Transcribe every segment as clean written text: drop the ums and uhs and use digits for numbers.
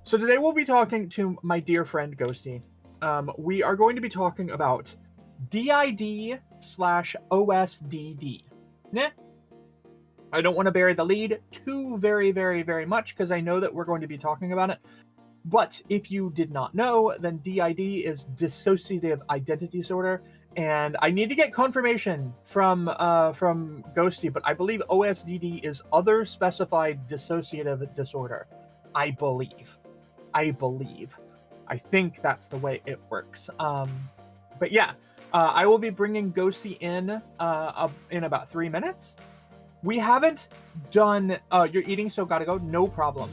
So today we'll be talking to my dear friend Ghosty. We are going to be talking about DID/OSDD. Nah, I don't want to bury the lead too very much because I know that we're going to be talking about it. But if you did not know, then DID is dissociative identity disorder, and I need to get confirmation from Ghosty. But I believe OSDD is other specified dissociative disorder. I believe. I think that's the way it works. But yeah, I will be bringing Ghosty in about 3 minutes. We haven't done. You're eating, so gotta go. No problem.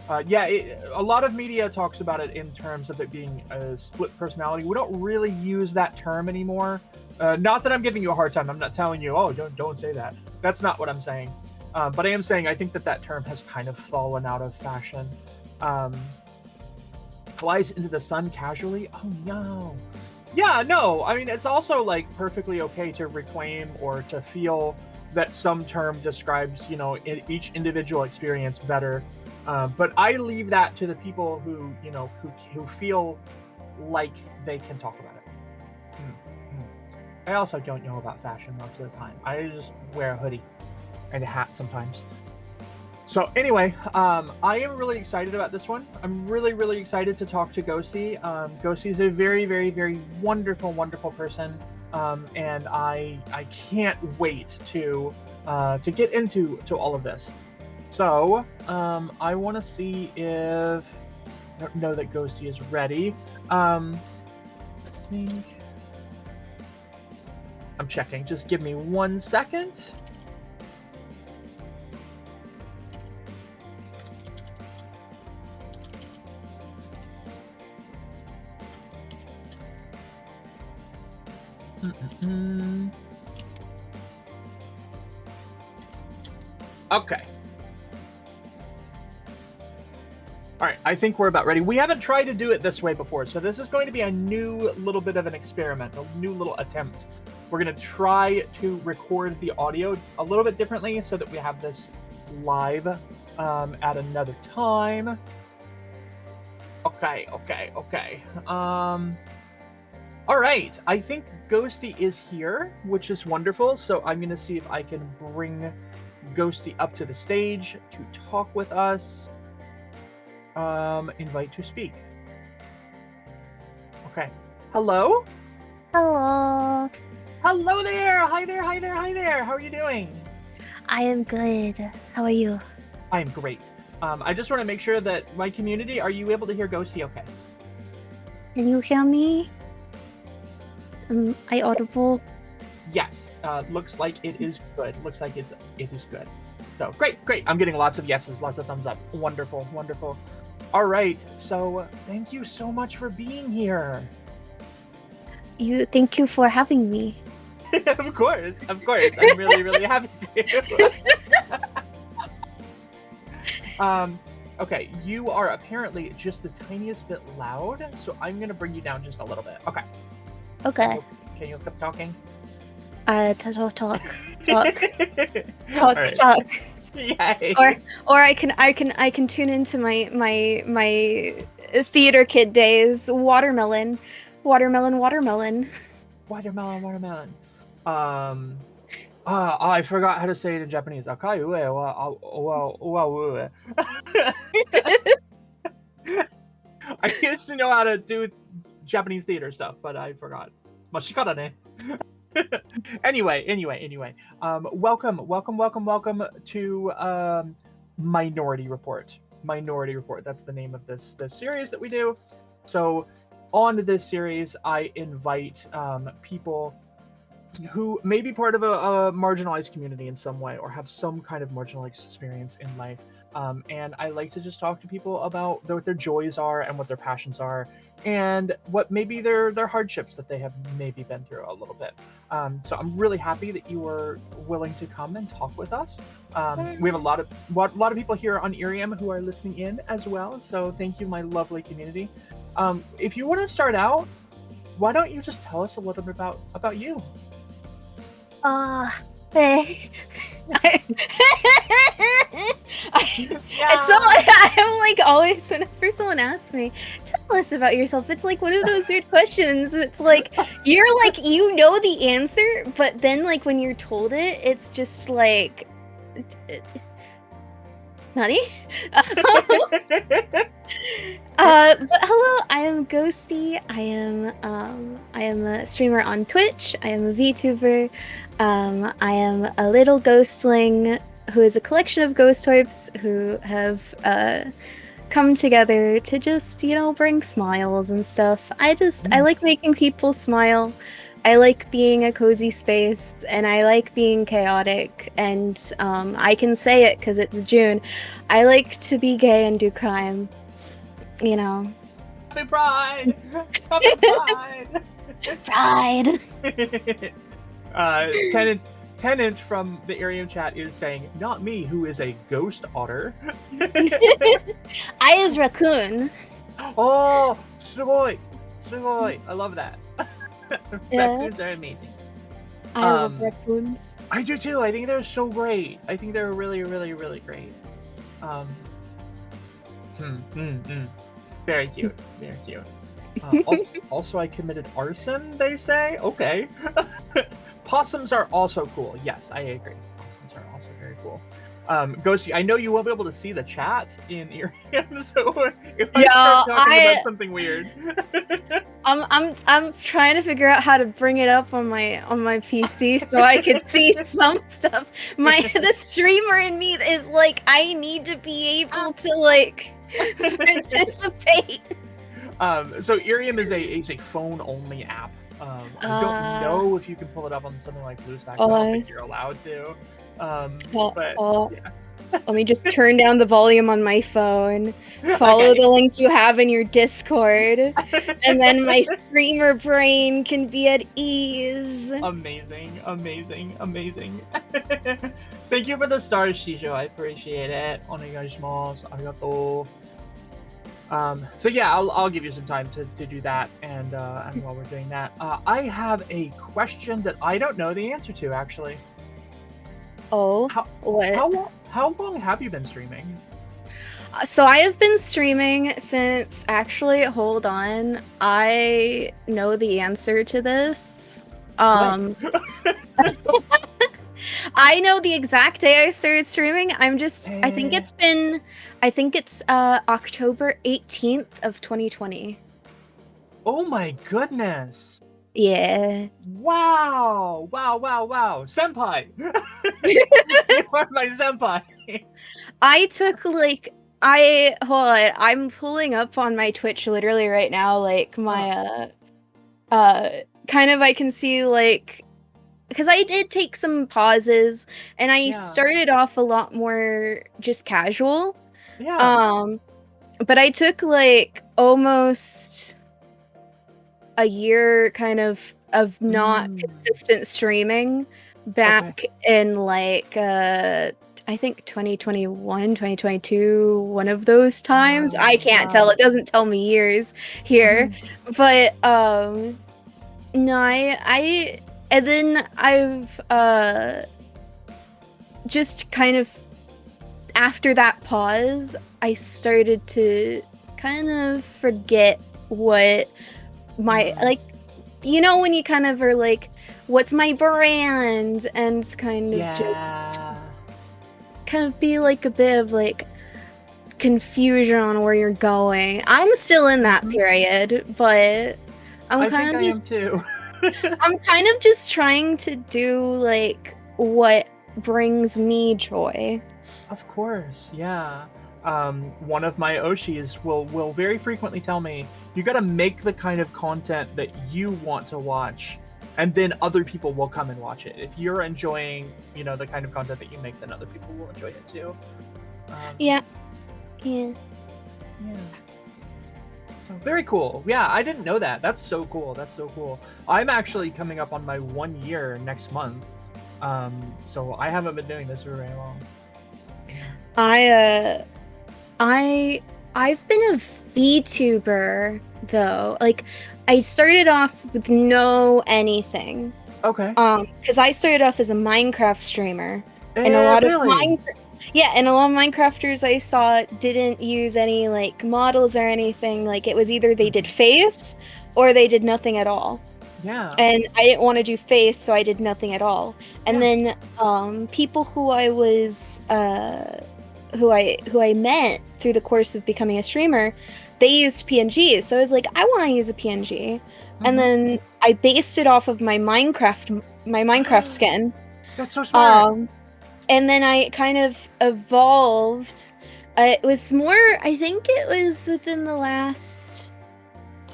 A lot of media talks about it in terms of it being a split personality. We don't really use that term anymore. Not that I'm giving you a hard time. I'm not telling you, oh, don't say that. That's not what I'm saying. But I am saying I think that term has kind of fallen out of fashion. Flies into the sun casually. Oh no. Yeah, no. I mean, it's also like perfectly okay to reclaim or to feel that some term describes, each individual experience better. But I leave that to the people who feel like they can talk about it. I also don't know about fashion most of the time. I just wear a hoodie and a hat sometimes. So anyway, I am really excited about this one. I'm really excited to talk to Ghosty. Ghosty is a very wonderful person, and I can't wait to get into all of this. So I want to see if I don't know that Ghosty is ready. I think I'm checking. Just give me 1 second. Okay. All right, I think we're about ready. We haven't tried to do it this way before, so this is going to be a new little bit of an experiment, a new little attempt. We're going to try to record the audio a little bit differently so that we have this live at another time. Okay. All right, I think Ghosty is here, which is wonderful. So I'm going to see if I can bring Ghosty up to the stage to talk with us. Invite to speak. Okay. Hello? Hello. Hello there! Hi there! How are you doing? I am good. How are you? I am great. I just want to make sure that my community, are you able to hear Ghosty okay? Can you hear me? Am I audible? Yes. Looks like it is good. It is good. So, great. I'm getting lots of yeses, lots of thumbs up. Wonderful. All right. So, thank you so much for being here. Thank you for having me. Of course. I'm really happy to. Okay, you are apparently just the tiniest bit loud, so I'm gonna bring you down just a little bit. Okay. Okay. Can you keep talking? Talk. Right. Talk. Yay. Or I can tune into my theater kid days. Watermelon. I forgot how to say it in Japanese. I used to know how to do Japanese theater stuff, but I forgot. Anyway. Welcome to Minority Report. Minority Report. That's the name of this series that we do. So on this series, I invite people who may be part of a marginalized community in some way or have some kind of marginalized experience in life. And I like to just talk to people about what their joys are and what their passions are and what maybe their hardships that they have maybe been through a little bit. So I'm really happy that you were willing to come and talk with us. We have a lot of people here on Irium who are listening in as well. So thank you, my lovely community. If you want to start out, why don't you just tell us a little bit about you? It's so I'm like always whenever someone asks me, tell us about yourself, it's like one of those weird questions. It's like you're like you know the answer, but then like when you're told it, it's just like Nani? But hello, I am Ghosty. I am a streamer on Twitch. I am a VTuber. I am a little ghostling who is a collection of ghost orbs who have come together to just, you know, bring smiles and stuff. I like making people smile. I like being a cozy space, and I like being chaotic, and I can say it because it's June. I like to be gay and do crime. You know. Happy Pride! Happy Pride! Pride! Tenant from the Arium chat is saying, not me, who is a ghost otter. I is raccoon. Oh, sugoi! Sugoi! I love that. Yeah. Raccoons are amazing. I love raccoons. I do too. I think they're so great. I think they're really, really, really great. Very cute. Very cute. Also, I committed arson, they say? Okay. Possums are also cool. Yes, I agree. Possums are also very cool. Ghosty, I know you won't be able to see the chat in Arium, so if I start talking about something weird. I'm trying to figure out how to bring it up on my PC so I could see some stuff. The streamer in me is like, I need to be able to like participate. So Arium is a phone only app. I don't know if you can pull it up on something like BlueStacks. I don't think you're allowed to. Yeah. Let me just turn down the volume on my phone, follow the link you have in your Discord, and then my streamer brain can be at ease. Amazing, amazing, amazing. Thank you for the stars, Shisho. I appreciate it. Onegaishimasu. Arigato. So yeah, I'll give you some time to do that, and while we're doing that, I have a question that I don't know the answer to, actually. Oh, what? How long have you been streaming? So I have been streaming since, actually, hold on, I know the answer to this. I know the exact day I started streaming. I think it's October 18th of 2020. Oh my goodness. Yeah. Wow. Senpai. You are my senpai. I took like hold on, I'm pulling up on my Twitch literally right now, like my kind of, I can see like, because I did take some pauses and I started off a lot more just casual. Yeah. But I took like almost a year kind of not consistent streaming back in like I think 2021, 2022, one of those times. I can't tell. It doesn't tell me years here. But no, I and then I've just kind of, after that pause, I started to kind of forget what my, like, you know, when you kind of are like, what's my brand, and kind of just kind of be like a bit of like confusion on where you're going. I'm still in that period, but I'm kind of just I'm kind of just trying to do like what brings me joy. Of course, yeah. One of my Oshis will very frequently tell me, you gotta make the kind of content that you want to watch, and then other people will come and watch it. If you're enjoying, you know, the kind of content that you make, then other people will enjoy it too. Yeah. So very cool. Yeah, I didn't know that. That's so cool. I'm actually coming up on my 1 year next month. So I haven't been doing this for very long. I've been a VTuber though. Like, I started off with no anything. Okay. Because I started off as a Minecraft streamer, and a lot of Yeah, and a lot of Minecrafters I saw didn't use any like models or anything. Like it was either they did face or they did nothing at all. Yeah. And I didn't want to do face, so I did nothing at all. And Yeah. then people who I was who I met through the course of becoming a streamer, they used PNGs. So I was like, I want to use a PNG. And then I based it off of my Minecraft skin. That's so smart. And then I kind of evolved. It was more, I think it was within the last,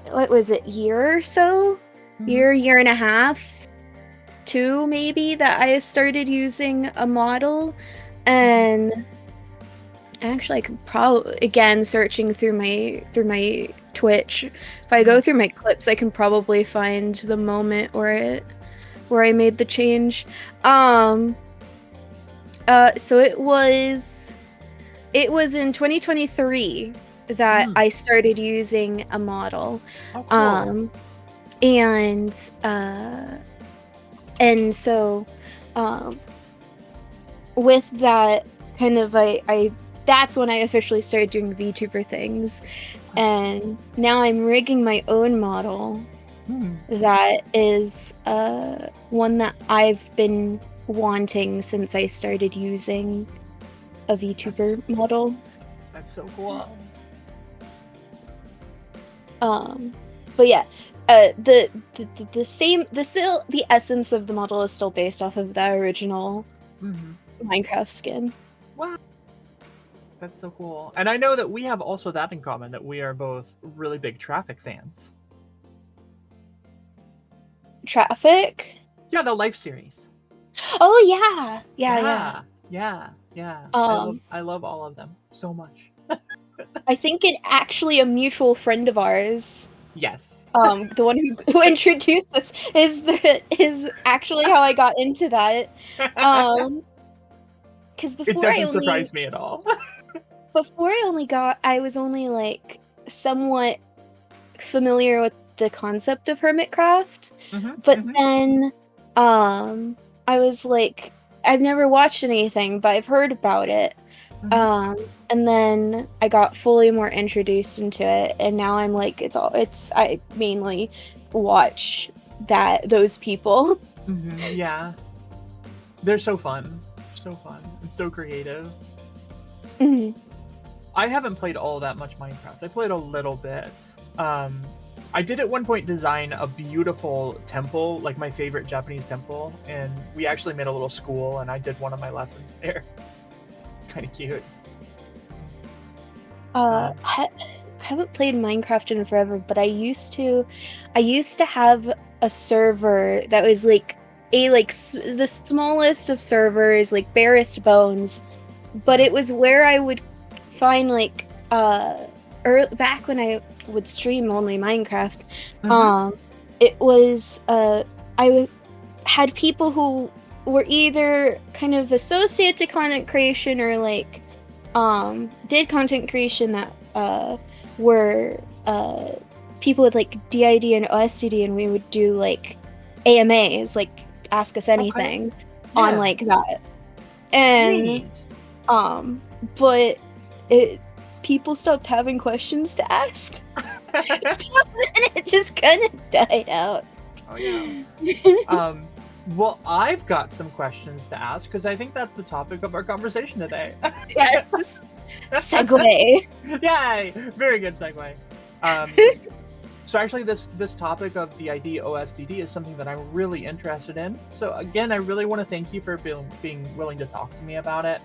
what was it, year or so? Year and a half, 2 maybe, that I started using a model. And actually I could probably, again, searching through my Twitch, if I go through my clips, I can probably find the moment where I made the change. So it was in 2023 that I started using a model. Oh, cool. And so with that kind of I that's when I officially started doing VTuber things. And now I'm rigging my own model that is one that I've been wanting since I started using a VTuber model. That's so cool. But yeah, the essence of the model is still based off of the original Minecraft skin. Wow. That's so cool. And I know that we have also that in common, that we are both really big Traffic fans. Traffic? Yeah, the Life series. Oh yeah. Yeah. I love all of them so much. I think actually a mutual friend of ours. Yes. The one who introduced us is actually how I got into that. Because it doesn't surprise me at all. I was only like somewhat familiar with the concept of Hermitcraft, but then I was like, I've never watched anything, but I've heard about it. And then I got fully more introduced into it, and now I'm like, I mainly watch those people. Yeah. They're so fun. So fun. And so creative. I haven't played all that much Minecraft. I played a little bit. I did at one point design a beautiful temple, like my favorite Japanese temple, and we actually made a little school, and I did one of my lessons there. Kind of cute. I haven't played Minecraft in forever, but I used to have a server that was like the smallest of servers, like barest bones, but it was where I would find like back when I would stream only Minecraft. It was I had people who were either kind of associated to content creation or like did content creation that were people with like DID and OSCD, and we would do like AMAs, like ask us anything on like that. And but people stopped having questions to ask. So then it just kind of died out. Oh yeah. Well, I've got some questions to ask because I think that's the topic of our conversation today. Yes. Segue. Yay! Very good segue. So actually, this topic of DID OSDD is something that I'm really interested in. So again, I really want to thank you for being willing to talk to me about it.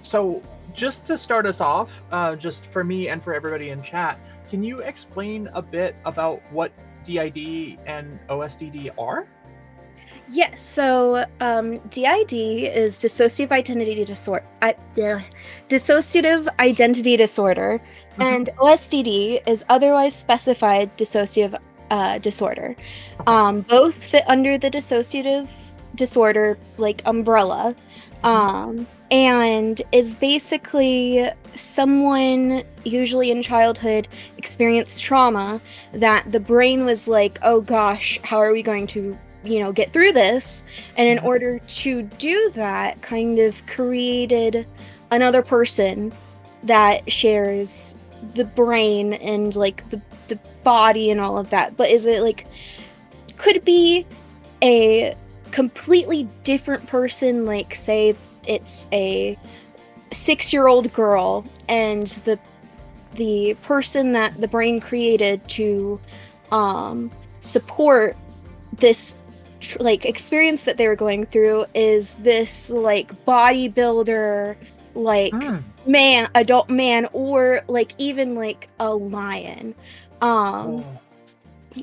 So just to start us off, just for me and for everybody in chat, can you explain a bit about what DID and OSDD are? Yes, so DID is dissociative identity disorder. Dissociative identity disorder, and OSDD is otherwise specified dissociative disorder. Both fit under the dissociative disorder like umbrella, and is basically someone usually in childhood experienced trauma that the brain was like, oh gosh, how are we going to get through this. And in order to do that, kind of created another person that shares the brain and like the body and all of that. But is it like could be a completely different person, like say it's a 6-year-old girl and the person that the brain created to support this like experience that they were going through is this like bodybuilder, like adult man, or like even like a lion.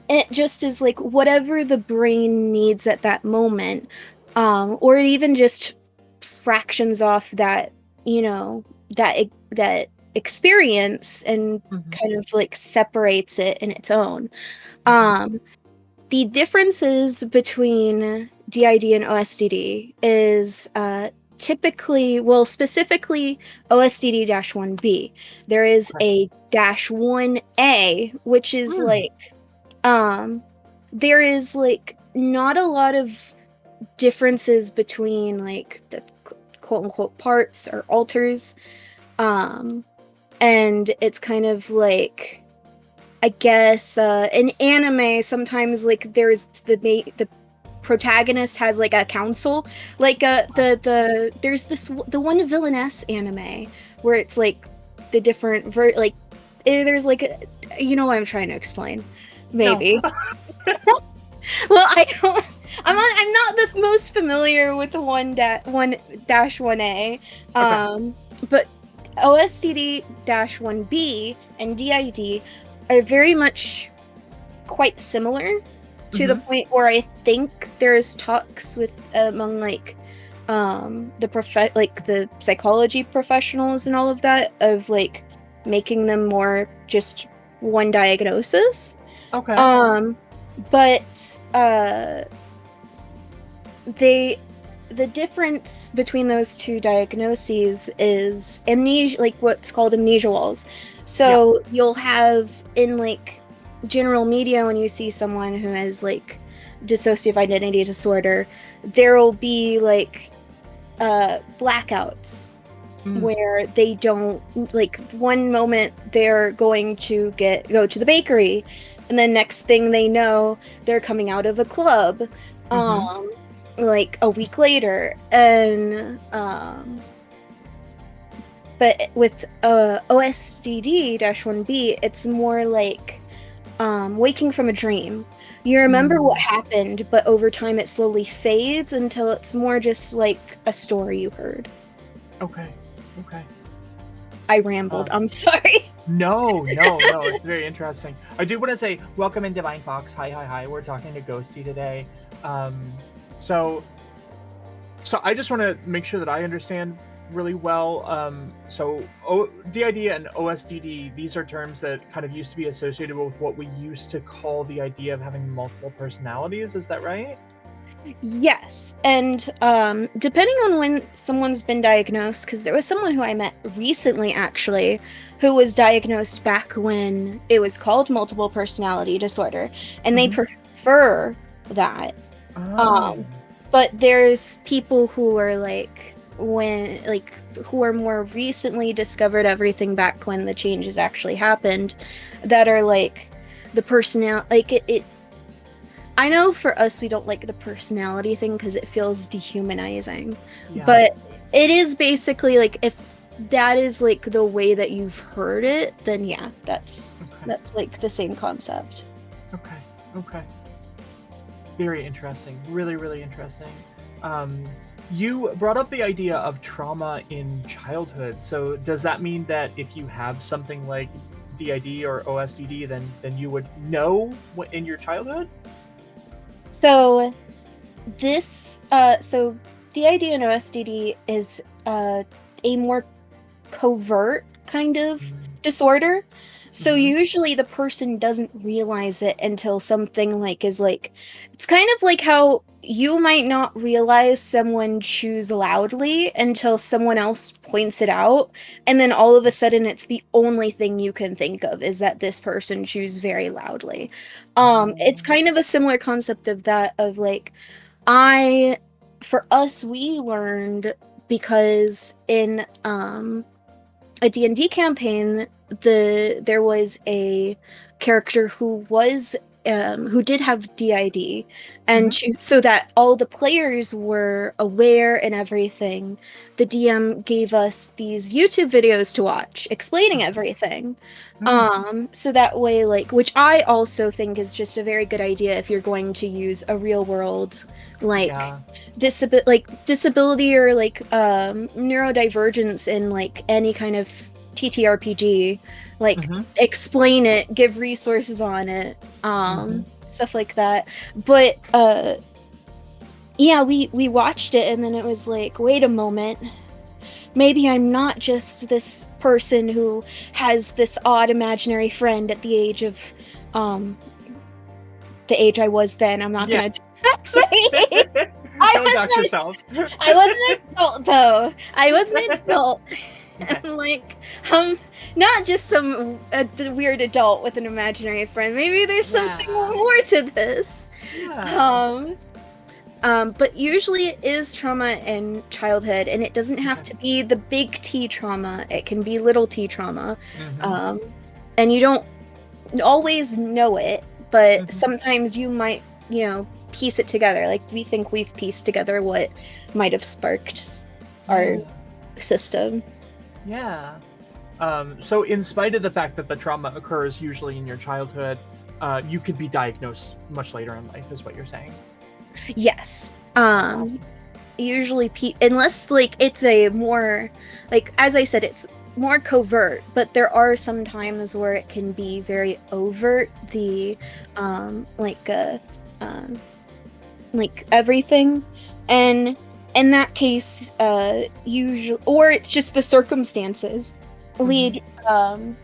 It just is like whatever the brain needs at that moment, or it even just fractions off that that experience and kind of like separates it in its own. The differences between DID and OSDD is typically, well, specifically OSDD-1B. There is a -1A, which is like, there is like not a lot of differences between like the quote unquote parts or alters. And it's kind of like, I guess in anime sometimes like there's the protagonist has like a council, like there's the one villainess anime where it's like the different there's like you know what I'm trying to explain, maybe. No. Well, I'm not the most familiar with the 1-1-1A, but OSDD-1B and DID are very much quite similar to the point where I think there's talks with among like the psychology professionals and all of that of like making them more just one diagnosis. But the difference between those two diagnoses is amnesia, like what's called amnesia walls. So you'll have in like general media when you see someone who has like dissociative identity disorder, there will be like blackouts where they don't, like one moment they're going to go to the bakery and then next thing they know they're coming out of a club like a week later. And but with OSDD-1B, it's more like waking from a dream. You remember what happened, but over time it slowly fades until it's more just like a story you heard. Okay. I rambled. I'm sorry. No, it's very interesting. I do want to say, welcome in Divine Fox. Hi. We're talking to Ghosty today. So I just want to make sure that I understand really well. So DID and OSDD, these are terms that kind of used to be associated with what we used to call the idea of having multiple personalities. Is that right? Yes, and depending on when someone's been diagnosed, because there was someone who I met recently actually who was diagnosed back when it was called multiple personality disorder, and they prefer that. But there's people who are like who are more recently discovered everything back when the changes actually happened, that are like the personality, like it I know for us we don't like the personality thing because it feels dehumanizing, but it is basically like if that is like the way that you've heard it, then yeah, that's like the same concept. Okay. Very interesting. Really interesting. You brought up the idea of trauma in childhood. So does that mean that if you have something like DID or OSDD, then you would know what in your childhood? So this so DID and OSDD is a more covert kind of disorder. So usually the person doesn't realize it until something like is like, it's kind of like how you might not realize someone chews loudly until someone else points it out, and then all of a sudden it's the only thing you can think of is that this person chews very loudly. It's kind of a similar concept of that, of like, I for us we learned because in a D&D campaign, there was a character who did have DID, and so that all the players were aware and everything, the DM gave us these YouTube videos to watch explaining everything. So that way, like, which I also think is just a very good idea if you're going to use a real world, like, disability or like neurodivergence in like any kind of TTRPG, like explain it, give resources on it, stuff like that. But yeah, we watched it and then it was like, wait a moment, maybe I'm not just this person who has this odd imaginary friend at the age of the age I was then. I'm not gonna say I was an adult though. I was an adult. And like, not just some weird adult with an imaginary friend. Maybe there's something more to this. But usually it is trauma in childhood, and it doesn't have to be the big T trauma. It can be little T trauma. And you don't always know it, but sometimes you might, piece it together. Like, we think we've pieced together what might have sparked our system. Yeah. So in spite of the fact that the trauma occurs usually in your childhood, you could be diagnosed much later in life, is what you're saying. Yes. Usually, unless like it's a more, like, as I said, it's more covert, but there are some times where it can be very overt. The like everything, and in that case, usually, or it's just the circumstances lead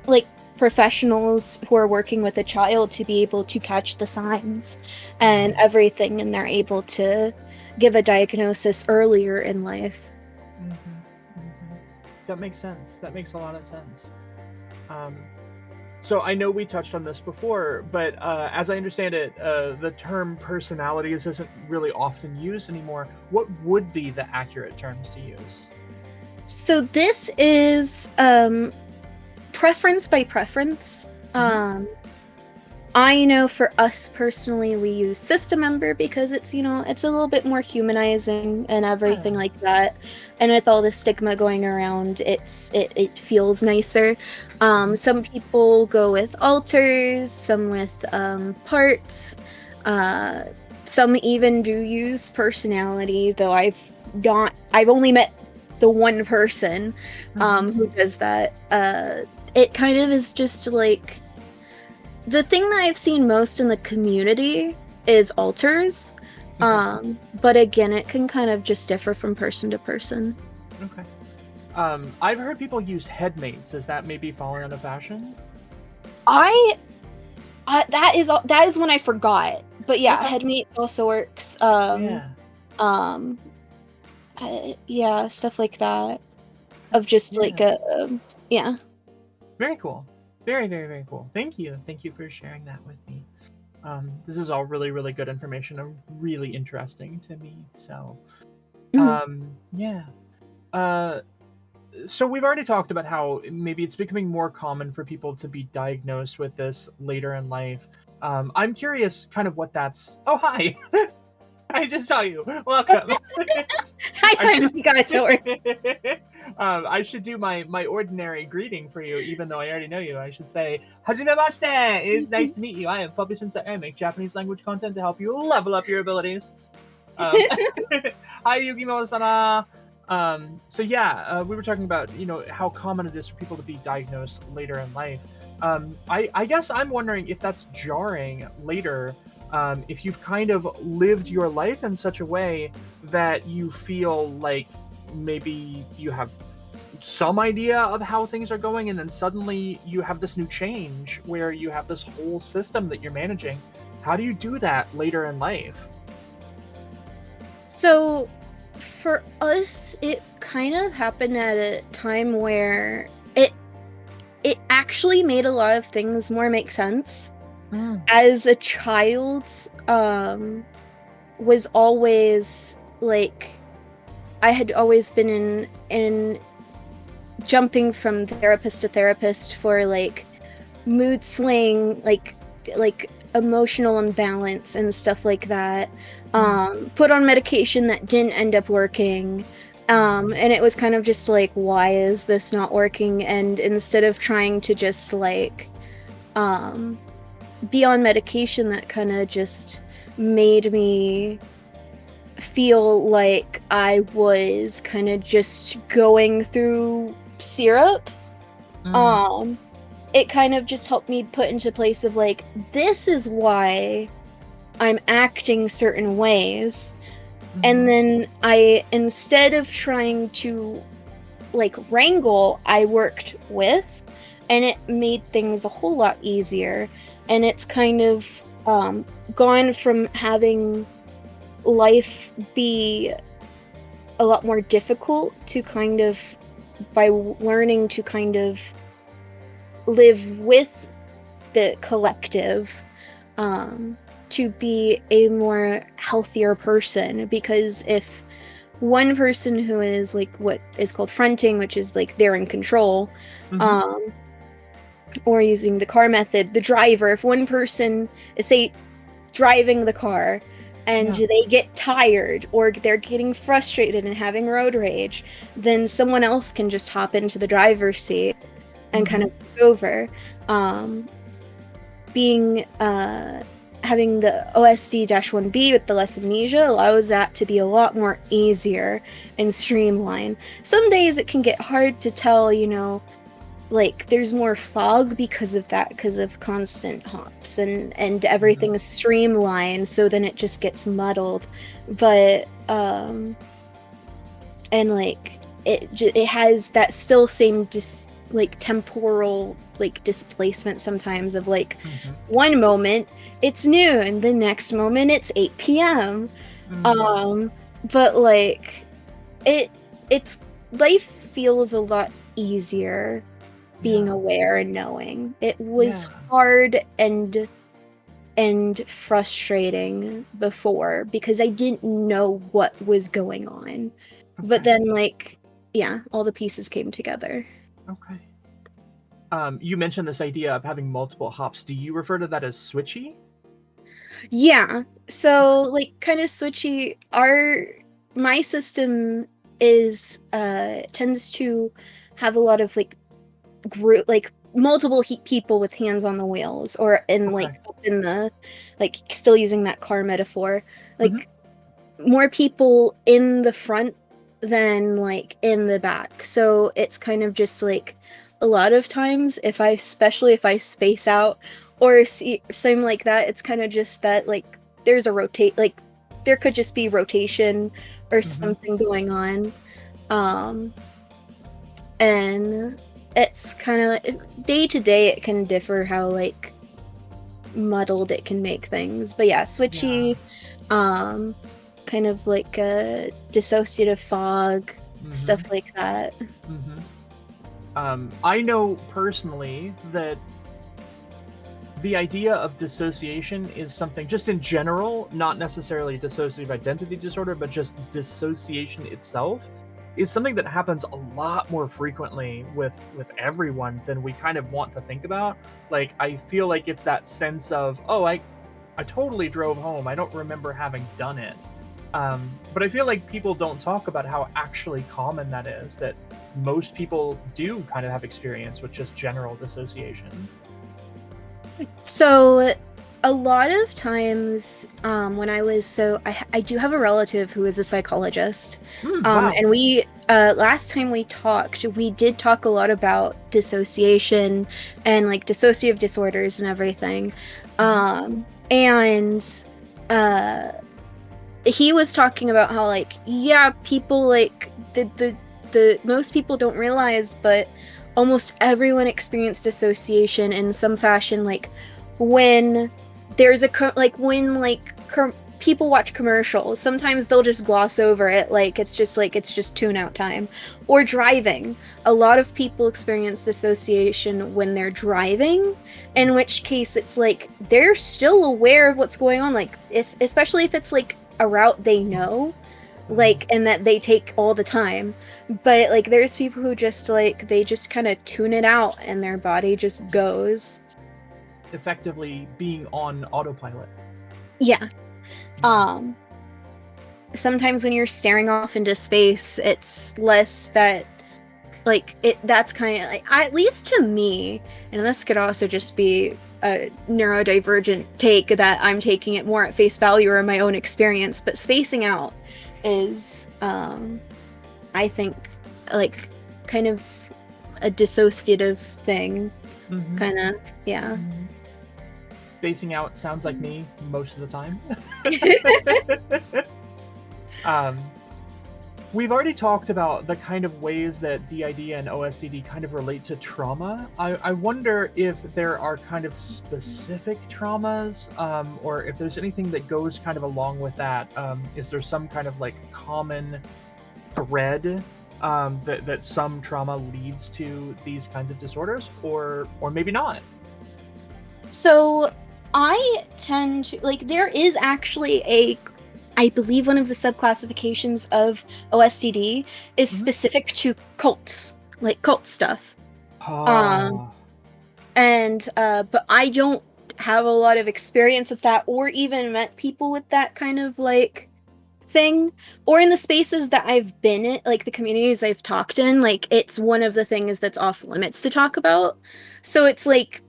like professionals who are working with a child to be able to catch the signs and everything, and they're able to give a diagnosis earlier in life. That makes sense. That makes a lot of sense. So I know we touched on this before, but as I understand it, the term personalities isn't really often used anymore. What would be the accurate terms to use? So this is preference by preference. I know for us personally, we use system member because it's, it's a little bit more humanizing and everything like that. And with all the stigma going around, it feels nicer. Some people go with alters, some with parts. Some even do use personality, though I've only met the one person who does that. It kind of is just like, the thing that I've seen most in the community is alters. But again, it can kind of just differ from person to person. Okay. I've heard people use headmates. Is that maybe falling out of fashion? That is when I forgot. But yeah, headmates also works. Yeah, stuff like that. Of just like yeah. Very cool. Very, very, very cool. Thank you. Thank you for sharing that with me. This is all really, really good information and really interesting to me. So, yeah. So we've already talked about how maybe it's becoming more common for people to be diagnosed with this later in life. I'm curious kind of what that's... Oh, hi! I just saw you. Welcome. I finally got to work. I should do my ordinary greeting for you, even though I already know you. I should say, Hajimemashite! It's nice to meet you. I am Puppy-sensei. I make Japanese language content to help you level up your abilities. Hi, Yugimo-sana! So yeah, we were talking about, how common it is for people to be diagnosed later in life. I guess I'm wondering if that's jarring later, if you've kind of lived your life in such a way that you feel like maybe you have some idea of how things are going, and then suddenly you have this new change where you have this whole system that you're managing. How do you do that later in life? So for us, it kind of happened at a time where it actually made a lot of things more make sense. As a child, was always like I had always been in jumping from therapist to therapist for like mood swing, like emotional imbalance and stuff like that. Put on medication that didn't end up working. And it was kind of just like, why is this not working? And instead of trying to just like be on medication, that kind of just made me feel like I was kind of just going through syrup. It kind of just helped me put into place of like, this is why I'm acting certain ways. And then instead of trying to like wrangle, I worked with, and it made things a whole lot easier. And it's kind of gone from having life be a lot more difficult to kind of, by learning to kind of live with the collective, to be a more healthier person. Because if one person who is like what is called fronting, which is like they're in control, or using the car method, the driver, if one person is, say, driving the car and they get tired or they're getting frustrated and having road rage, then someone else can just hop into the driver's seat and kind of take over. Having the OSD-1B with the less amnesia allows that to be a lot more easier and streamlined. Some days it can get hard to tell, you know, like there's more fog because of that, because of constant hops and everything is streamlined, so then it just gets muddled. But and like it has that still same temporal like displacement sometimes of like one moment it's noon, the next moment it's 8 p.m. But like it's life feels a lot easier being aware and knowing. It was hard and frustrating before because I didn't know what was going on. But then like all the pieces came together. Okay. You mentioned this idea of having multiple hops. Do you refer to that as switchy? Yeah. So like kind of switchy. My system is tends to have a lot of like group, like multiple people with hands on the wheels, or like up in the, like still using that car metaphor, like more people in the front than like in the back. So it's kind of just like a lot of times especially if I space out or see something like that, it's kind of just that like there's a there could just be rotation or something going on. And it's kind of like day to day it can differ how like muddled it can make things. But switchy, kind of like a dissociative fog, stuff like that. I know personally that the idea of dissociation is something just in general, not necessarily dissociative identity disorder, but just dissociation itself is something that happens a lot more frequently with everyone than we kind of want to think about. Like, I feel like it's that sense of, oh, I totally drove home. I don't remember having done it. But I feel like people don't talk about how actually common that is, that most people do kind of have experience with just general dissociation. So a lot of times when I do have a relative who is a psychologist. Wow. And we last time we talked, we did talk a lot about dissociation and like dissociative disorders and everything. And he was talking about how like people like the most people don't realize, but almost everyone experienced dissociation in some fashion, like when there's people watch commercials, sometimes they'll just gloss over it, like it's just tune out time. Or driving, a lot of people experience dissociation when they're driving, in which case it's like they're still aware of what's going on, like especially if it's like a route they know, like, and that they take all the time. But like there's people who just like they just kind of tune it out and their body just goes, effectively being on autopilot. yeah. Sometimes when you're staring off into space, it's less that like that's kind of like, at least to me, and this could also just be a neurodivergent take that I'm taking it more at face value or my own experience, but spacing out is I think like kind of a dissociative thing. Kind of, yeah. Spacing out sounds like me most of the time. We've already talked about the kind of ways that DID and OSDD kind of relate to trauma. I wonder if there are kind of specific traumas, or if there's anything that goes kind of along with that. Is there some kind of like common thread that some trauma leads to these kinds of disorders, or maybe not? So I tend to like, there is actually I believe one of the subclassifications of OSDD is specific to cults, like cult stuff. And but I don't have a lot of experience with that, or even met people with that kind of like thing, or in the spaces that I've been in, like the communities I've talked in, like it's one of the things that's off limits to talk about. So it's like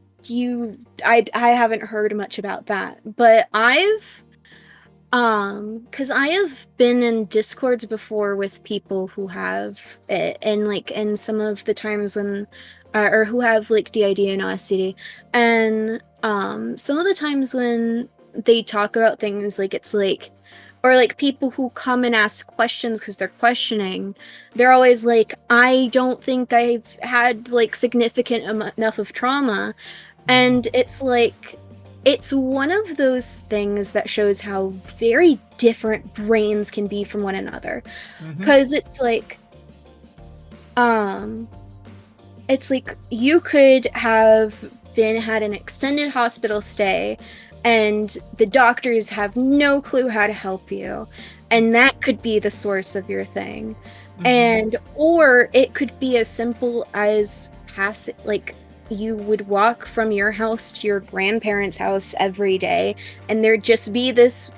I haven't heard much about that, but I've because I have been in discords before with people who have it, and like in some of the times when or who have like DID and OSDD, and some of the times when they talk about things, like it's like, or like people who come and ask questions because they're questioning, they're always like, I don't think I've had like significant enough of trauma. And it's like, it's one of those things that shows how very different brains can be from one another. Because it's like you could have had an extended hospital stay and the doctors have no clue how to help you, and that could be the source of your thing. And or it could be as simple as like you would walk from your house to your grandparents' house every day, and there'd just be this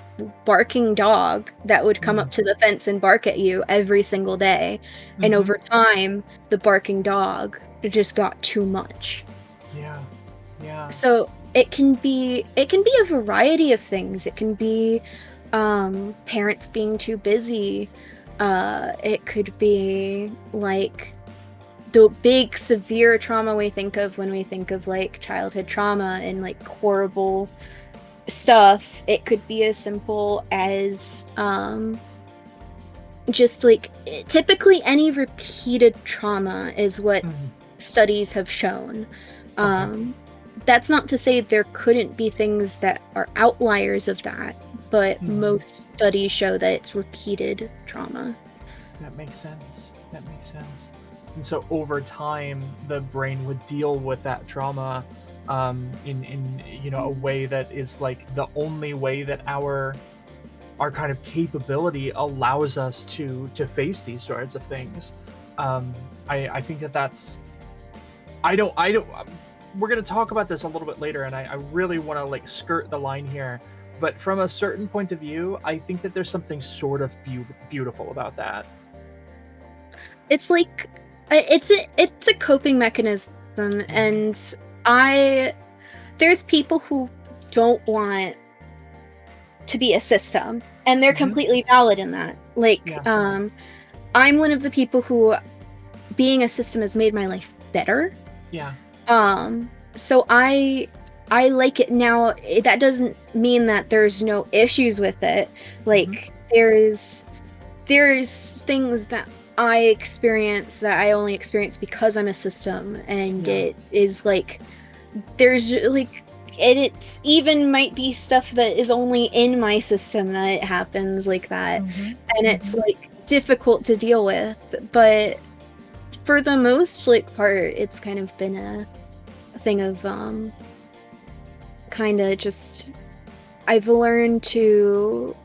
barking dog that would come up to the fence and bark at you every single day. And over time, the barking dog just got too much. Yeah. So it can be a variety of things. It can be parents being too busy. It could be like the big severe trauma we think of when we think of like childhood trauma and like horrible stuff. It could be as simple as just like typically any repeated trauma is what studies have shown. That's not to say there couldn't be things that are outliers of that, but most studies show that it's repeated trauma. That makes sense. And so over time, the brain would deal with that trauma in a way that is like the only way that our kind of capability allows us to face these sorts of things. I think that's. I don't. We're gonna talk about this a little bit later, and I really want to like skirt the line here. But from a certain point of view, I think that there's something sort of beautiful about that. It's like it's a coping mechanism, and there's people who don't want to be a system, and they're completely valid in that. Like, I'm one of the people who being a system has made my life better. Yeah. So I like it now. That doesn't mean that there's no issues with it. Like there's things that I experience that I only experience because I'm a system, and Yeah. it is like there's like it's even might be stuff that is only in my system that it happens like that, Mm-hmm. and it's Mm-hmm. like difficult to deal with. But for the most like part, it's kind of been a thing of kind of just I've learned to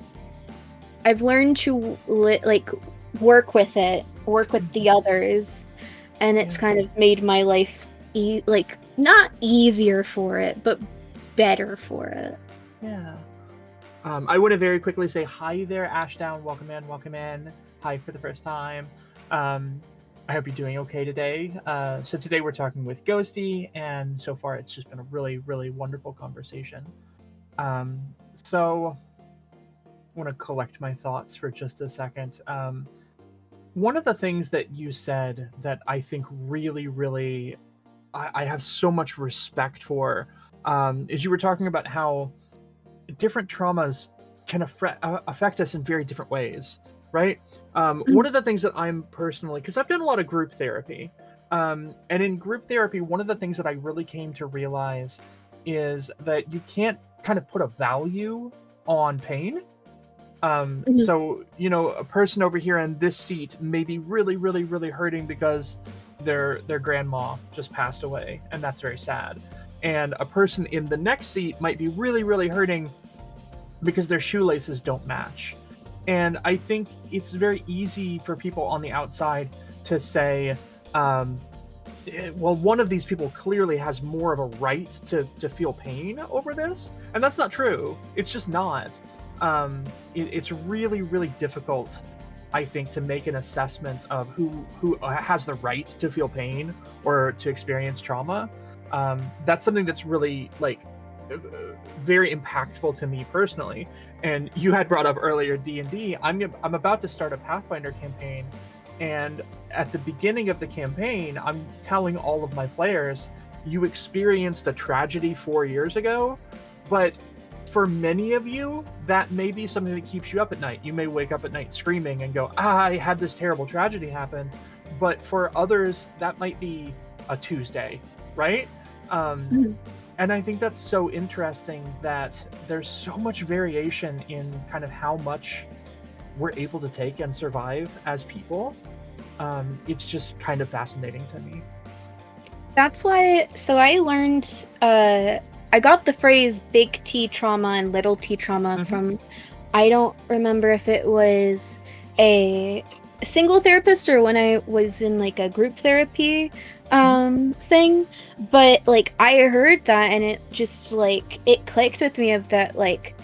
like work with it, work with the Mm-hmm. others, and it's Yeah. kind of made my life like not easier for it, but better for it. Yeah. I want to very quickly say hi there, Ashdown. Welcome in, welcome in. Hi for the first time. Um, I hope you're doing okay today. So today we're talking with Ghosty, and so far it's just been a really, really wonderful conversation. Um, so I want to collect my thoughts for just a second. One of the things that you said that I think really, really, I have so much respect for, is you were talking about how different traumas can affect us in very different ways, right? One of the things that I'm personally, because I've done a lot of group therapy, and in group therapy, one of the things that I really came to realize is that you can't kind of put a value on pain. Mhm. So, a person over here in this seat may be really, really, really hurting because their grandma just passed away, and that's very sad. And a person in the next seat might be really, really hurting because their shoelaces don't match. And I think it's very easy for people on the outside to say, um, well, one of these people clearly has more of a right to feel pain over this. And that's not true. It's just not. It's really, really difficult, I think, to make an assessment of who has the right to feel pain or to experience trauma. That's something that's really like very impactful to me personally. And you had brought up earlier D&D. I'm about to start a Pathfinder campaign, and at the beginning of the campaign, I'm telling all of my players, you experienced a tragedy 4 years ago, but for many of you, that may be something that keeps you up at night. You may wake up at night screaming and go, I had this terrible tragedy happen. But for others, that might be a Tuesday, right? Um, Mhm. and I think that's so interesting that there's so much variation in kind of how much we're able to take and survive as people. It's just kind of fascinating to me. That's why, so I learned, I got the phrase big T trauma and little T trauma Mm-hmm. from, I don't remember if it was a single therapist or when I was in like a group therapy Mm-hmm. thing, but like I heard that and it just like, it clicked with me of that, like,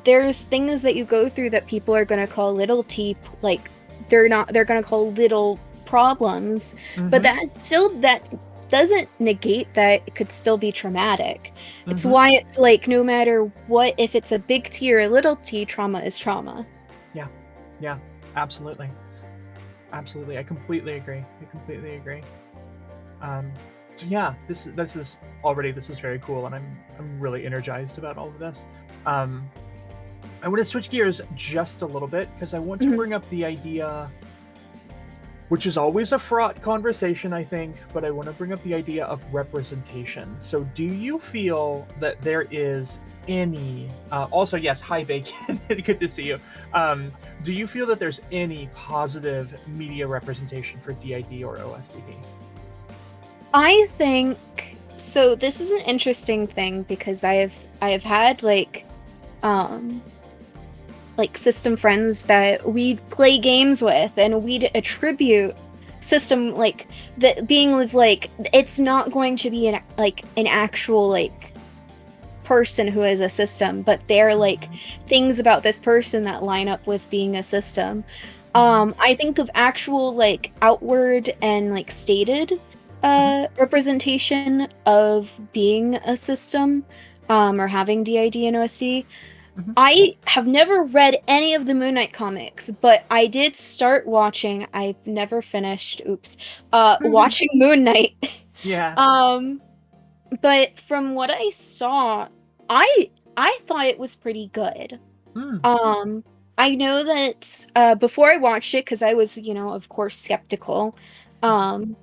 there's things that you go through that people are going to call little T, like, they're going to call little problems, but Mm-hmm. that doesn't negate that it could still be traumatic. It's Mm-hmm. why it's like no matter what, if it's a big T or a little T, trauma is trauma. Yeah. Yeah. Absolutely. Absolutely. I completely agree. I completely agree. Um, so yeah, this is very cool, and I'm really energized about all of this. Um, I want to switch gears just a little bit because I want to Mhm. bring up the idea, which is always a fraught conversation, I think, but I want to bring up the idea of representation. So, do you feel that there is any, also, yes, hi, Bacon, good to see you. Do you feel that there's any positive media representation for DID or OSDB? I think so. This is an interesting thing because I have had um like system friends that we'd play games with and we'd attribute system like that being with like it's not going to be an actual like person who is a system, but they're like Mm-hmm. things about this person that line up with being a system. Mm-hmm. I think of actual like outward and like stated Mm-hmm. representation of being a system or having DID and OSD. Mm-hmm. I have never read any of the Moon Knight comics, but I did start watching. I've never finished. Oops. Watching Moon Knight. Yeah. um, but from what I saw, I I thought it was pretty good. Mm. Um, I know that before I watched it, because I was, of course, skeptical. Um,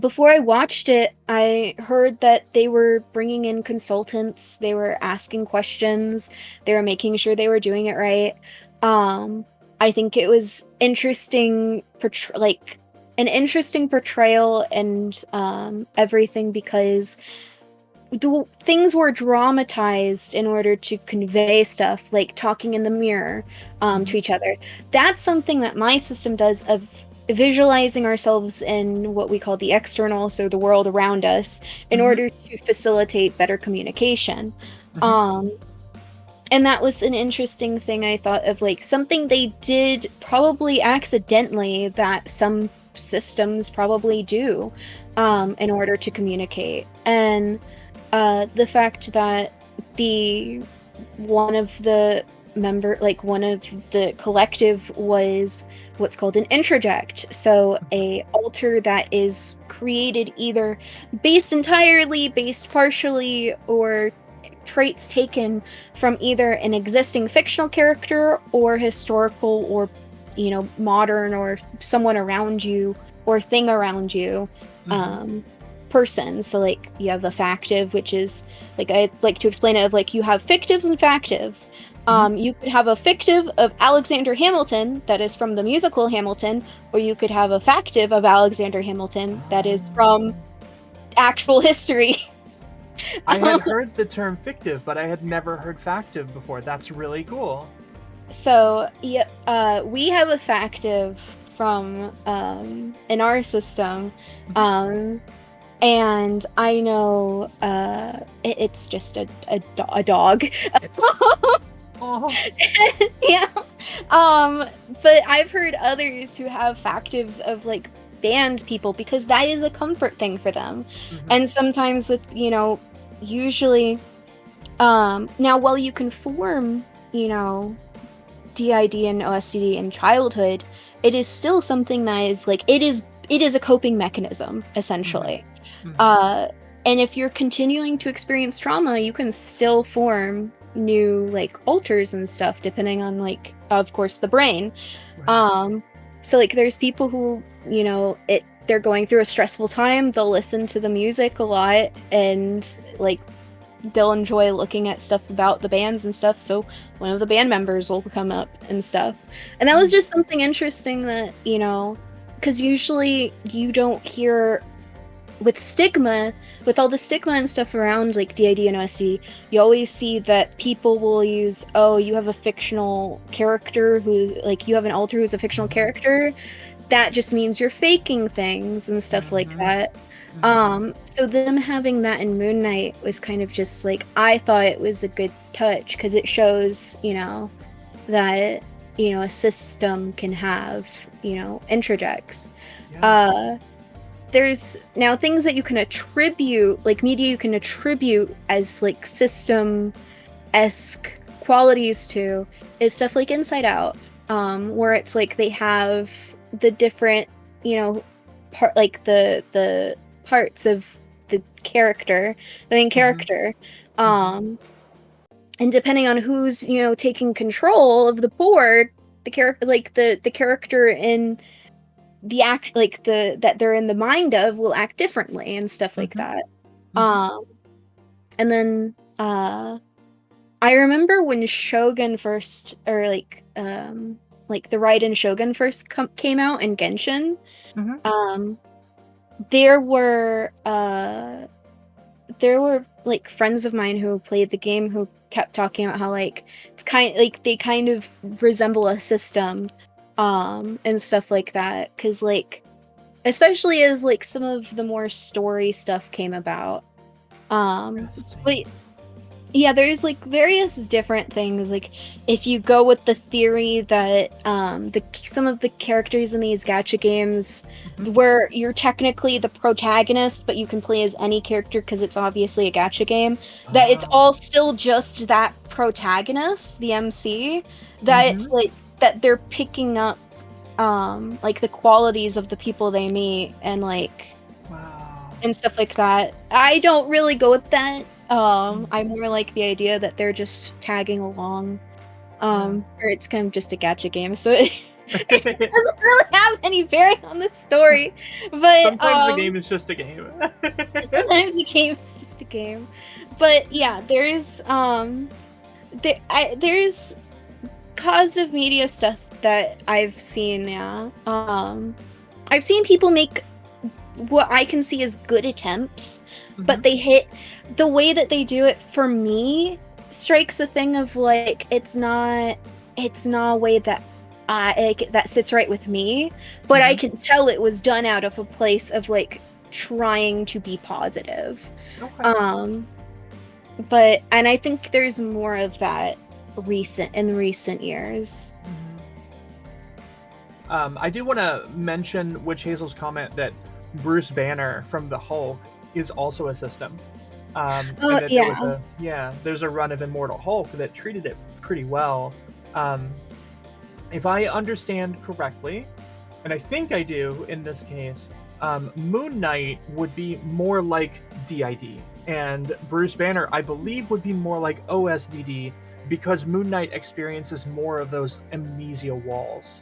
Before I watched it, I heard that they were bringing in consultants, they were asking questions, they were making sure they were doing it right. Um, I think it was interesting, like an interesting portrayal and everything because the things were dramatized in order to convey stuff like talking in the mirror to each other. That's something that my system does of visualizing ourselves in what we call the external, so the world around us, in order to facilitate better communication. um and that was an interesting thing I thought of, like something they did probably accidentally that some systems probably do in order to communicate. And the fact that the one of the one of the collective was what's called an introject, so a alter that is created either based partially, or traits taken from either an existing fictional character or historical, or modern, or someone around you or thing around you person. So like you have a factive, which is like, I like to explain it of like you have fictives and factives. You could have a fictive of Alexander Hamilton that is from the musical Hamilton, or you could have a factive of Alexander Hamilton that is from actual history. I had heard the term fictive, but I had never heard factive before. That's really cool. So yeah, we have a factive from in our system, and I know it's just a dog. Yeah. But I've heard others who have factives of like band people because that is a comfort thing for them. And sometimes with, usually now while you can form, DID and OSTD in childhood, it is still something that is like it is a coping mechanism essentially. And if you're continuing to experience trauma, you can still form new like alters and stuff depending on like, of course, the brain. So like there's people who, they're going through a stressful time, they'll listen to the music a lot and like they'll enjoy looking at stuff about the bands and stuff, so one of the band members will come up and stuff. And that was just something interesting that, because usually you don't hear with stigma, with all the stigma and stuff around like DID and OSD, you always see that people will use, oh, you have a fictional character who's like, you have an alter who's a fictional character, that just means you're faking things and stuff like that. So them having that in Moon Knight was kind of just like, I thought it was a good touch because it shows, that, a system can have, introjects. There's now things that you can attribute, like media you can attribute as like system-esque qualities to, is stuff like Inside Out, where it's like they have the different, like the parts of the main character, and depending on who's, taking control of the board, the character, like the character in the act, like that they're in the mind of, will act differently and stuff like that. And then I remember when Shogun first, or like the Raiden Shogun first came out in Genshin, there were like friends of mine who played the game who kept talking about how like it's they kind of resemble a system and stuff like that, because like especially as like some of the more story stuff came about, but yeah, there's like various different things. Like if you go with the theory that some of the characters in these gacha games, where you're technically the protagonist but you can play as any character because it's obviously a gacha game, that it's all still just that protagonist, the MC, that it's like that they're picking up like the qualities of the people they meet and like and stuff like that. I don't really go with that. I more like the idea that they're just tagging along. Or it's kind of just a gacha game, so it doesn't really have any bearing on the story. But Sometimes the game is just a game. sometimes the game is just a game. But yeah, there's there's positive media stuff that I've seen now. I've seen people make what I can see as good attempts, but they hit the way that they do it for me strikes a thing of like it's not a way that that sits right with me, but I can tell it was done out of a place of like trying to be positive. Okay. But and I think there's more of that in recent years. I do want to mention Witch Hazel's comment that Bruce Banner from the Hulk is also a system. And that there's a run of Immortal Hulk that treated it pretty well. If I understand correctly, and I think I do in this case, Moon Knight would be more like DID, and Bruce Banner, I believe, would be more like OSDD, because Moon Knight experiences more of those amnesia walls.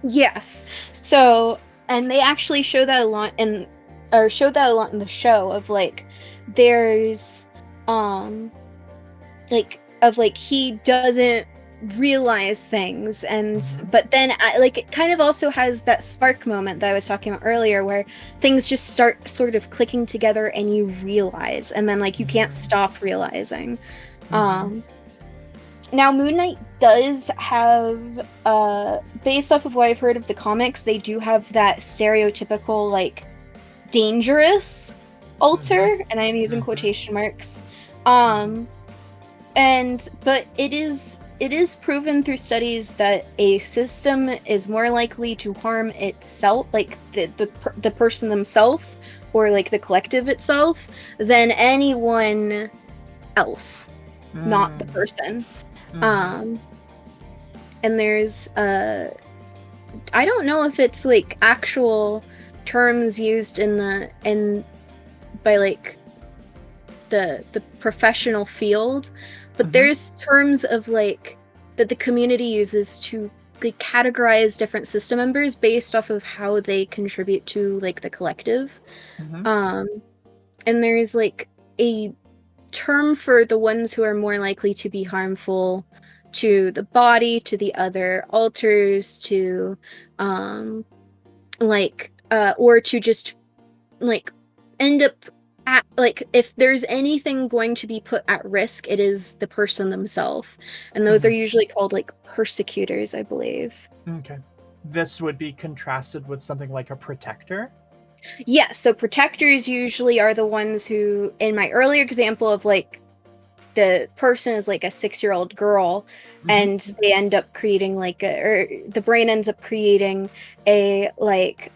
Yes. So, and they actually show that a lot in the show of like there's like he doesn't realize things, and but then like it kind of also has that spark moment that I was talking about earlier where things just start sort of clicking together and you realize, and then like you can't stop realizing. Now Moon Knight does have based off of what I've heard of the comics, they do have that stereotypical like dangerous alter, and I'm using quotation marks. But it is proven through studies that a system is more likely to harm itself, like the person themselves or like the collective itself, than anyone else, not the person. And there's I don't know if it's like actual terms used by like the professional field, but there's terms of like that the community uses to like categorize different system members based off of how they contribute to like the collective. And there's like a term for the ones who are more likely to be harmful to the body, to the other alters, to or to just like end up at like if there's anything going to be put at risk, it is the person themselves, and those are usually called like persecutors, I believe. Okay. This would be contrasted with something like a protector. Yeah, so protectors usually are the ones who, in my earlier example of like the person is like a 6-year-old girl, and they end up creating like or the brain ends up creating a like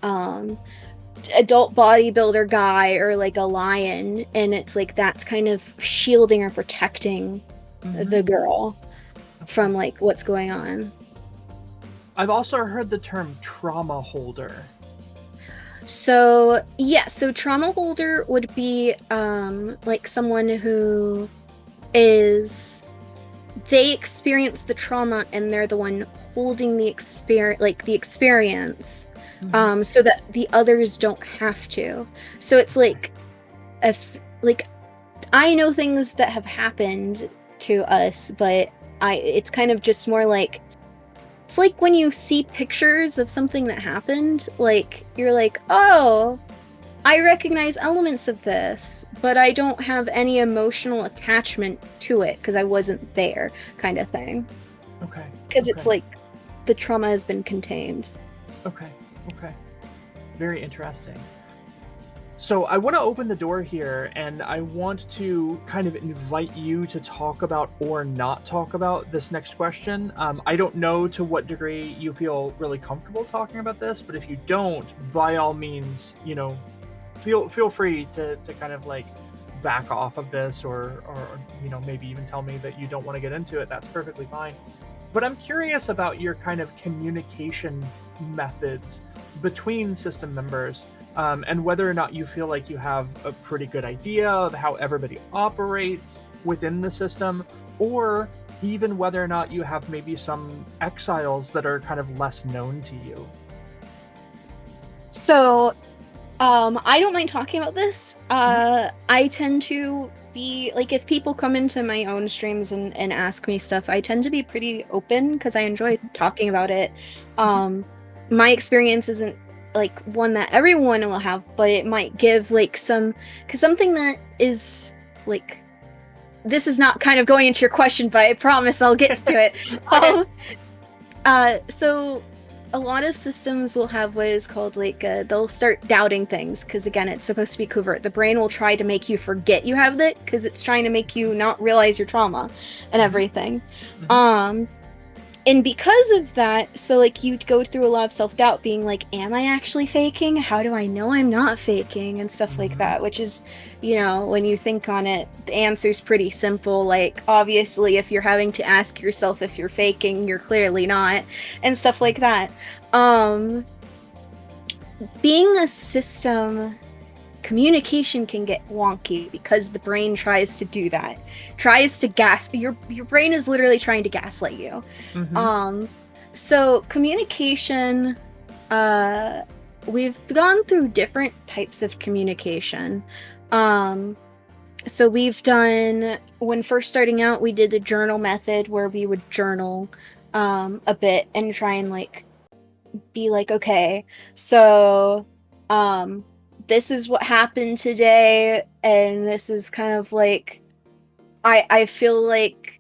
adult bodybuilder guy or like a lion, and it's like that's kind of shielding or protecting the girl from like what's going on. I've also heard the term trauma holder. So yeah, so trauma holder would be like someone who they experience the trauma and they're the one holding the experience so that the others don't have to. So it's like if like I know things that have happened to us, but it's kind of just more like it's like when you see pictures of something that happened, like you're like, oh, I recognize elements of this, but I don't have any emotional attachment to it because I wasn't there, kind of thing. Okay. Because it's like the trauma has been contained. Okay. Very interesting. So I want to open the door here, and I want to kind of invite you to talk about or not talk about this next question. I don't know to what degree you feel really comfortable talking about this, but if you don't, by all means, feel free to kind of like back off of this or maybe even tell me that you don't want to get into it. That's perfectly fine. But I'm curious about your kind of communication methods between system members. And whether or not you feel like you have a pretty good idea of how everybody operates within the system, or even whether or not you have maybe some exiles that are kind of less known to you? So, I don't mind talking about this. I tend to be like, if people come into my own streams and ask me stuff, I tend to be pretty open because I enjoy talking about it. Mhm. My experience isn't like one that everyone will have, but it might give like because something that is like, this is not kind of going into your question, but I promise I'll get to it. Okay. So a lot of systems will have what is called like they'll start doubting things because again, it's supposed to be covert. The brain will try to make you forget you have it because it's trying to make you not realize your trauma and Mhm. everything. Mhm. And because of that, so like you'd go through a lot of self-doubt being like, am I actually faking? How do I know I'm not faking? And stuff like Mhm. that, which is, when you think on it, the answer's pretty simple. Like, obviously, if you're having to ask yourself if you're faking, you're clearly not, and stuff like that. Being a system, communication can get wonky because the brain tries to do that. Tries to your brain is literally trying to gaslight you. Mhm. Um so communication, uh we've gone through different types of communication. So we've done, when first starting out, we did the journal method where we would journal a bit and try and like be like, okay, so um this is what happened today, and this is kind of like, I feel like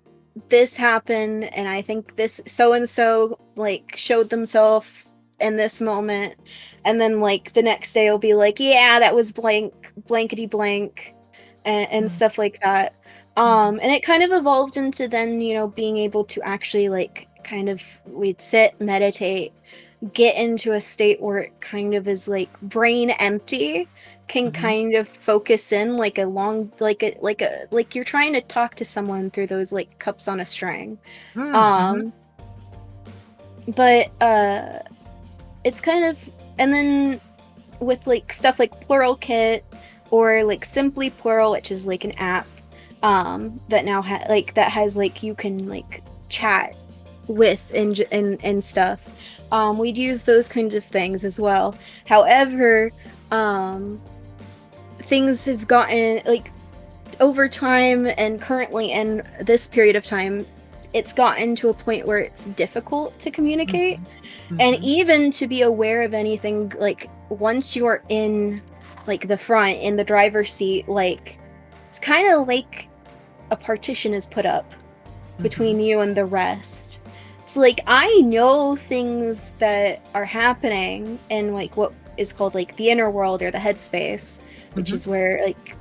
this happened, and I think this so and so like showed themselves in this moment, and then like the next day will be like, yeah, that was blankety blank, and Mhm. stuff like that. Mhm. And it kind of evolved into then, being able to actually like kind of, we'd sit, meditate, get into a state where it kind of is like brain empty, can Mhm. kind of focus in like a long, like you're trying to talk to someone through those like cups on a string. Mhm. um but it's kind of, and then with like stuff like Plural Kit or like Simply Plural, which is like an app that now that has like, you can like chat with and stuff. We'd use those kinds of things as well. However, things have gotten like, over time and currently in this period of time, it's gotten to a point where it's difficult to communicate Mhm. and Mhm. even to be aware of anything. Like, once you're in like the front, in the driver's seat, like, it's kind of like a partition is put up Mhm. between you and the rest. It's like, I know things that are happening in like what is called like the inner world or the headspace, which Mhm. is where like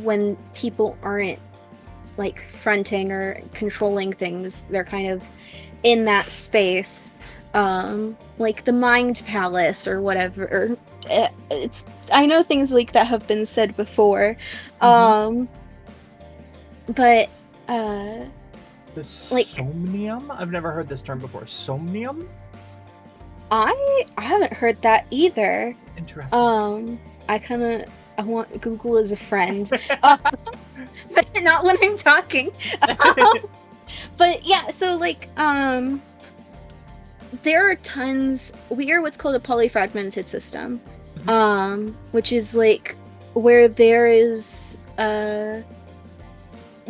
when people aren't like fronting or controlling things, they're kind of in that space, like the mind palace or whatever. Or, it's, I know things like that have been said before. Mhm. um but uh The like, somnium? I've never heard this term before. Somnium? I haven't heard that either. Interesting. Um, I want Google as a friend, uh, but not when I'm talking. But yeah, so like, there are tons. We are what's called a polyfragmented system, Mhm. which is like where there is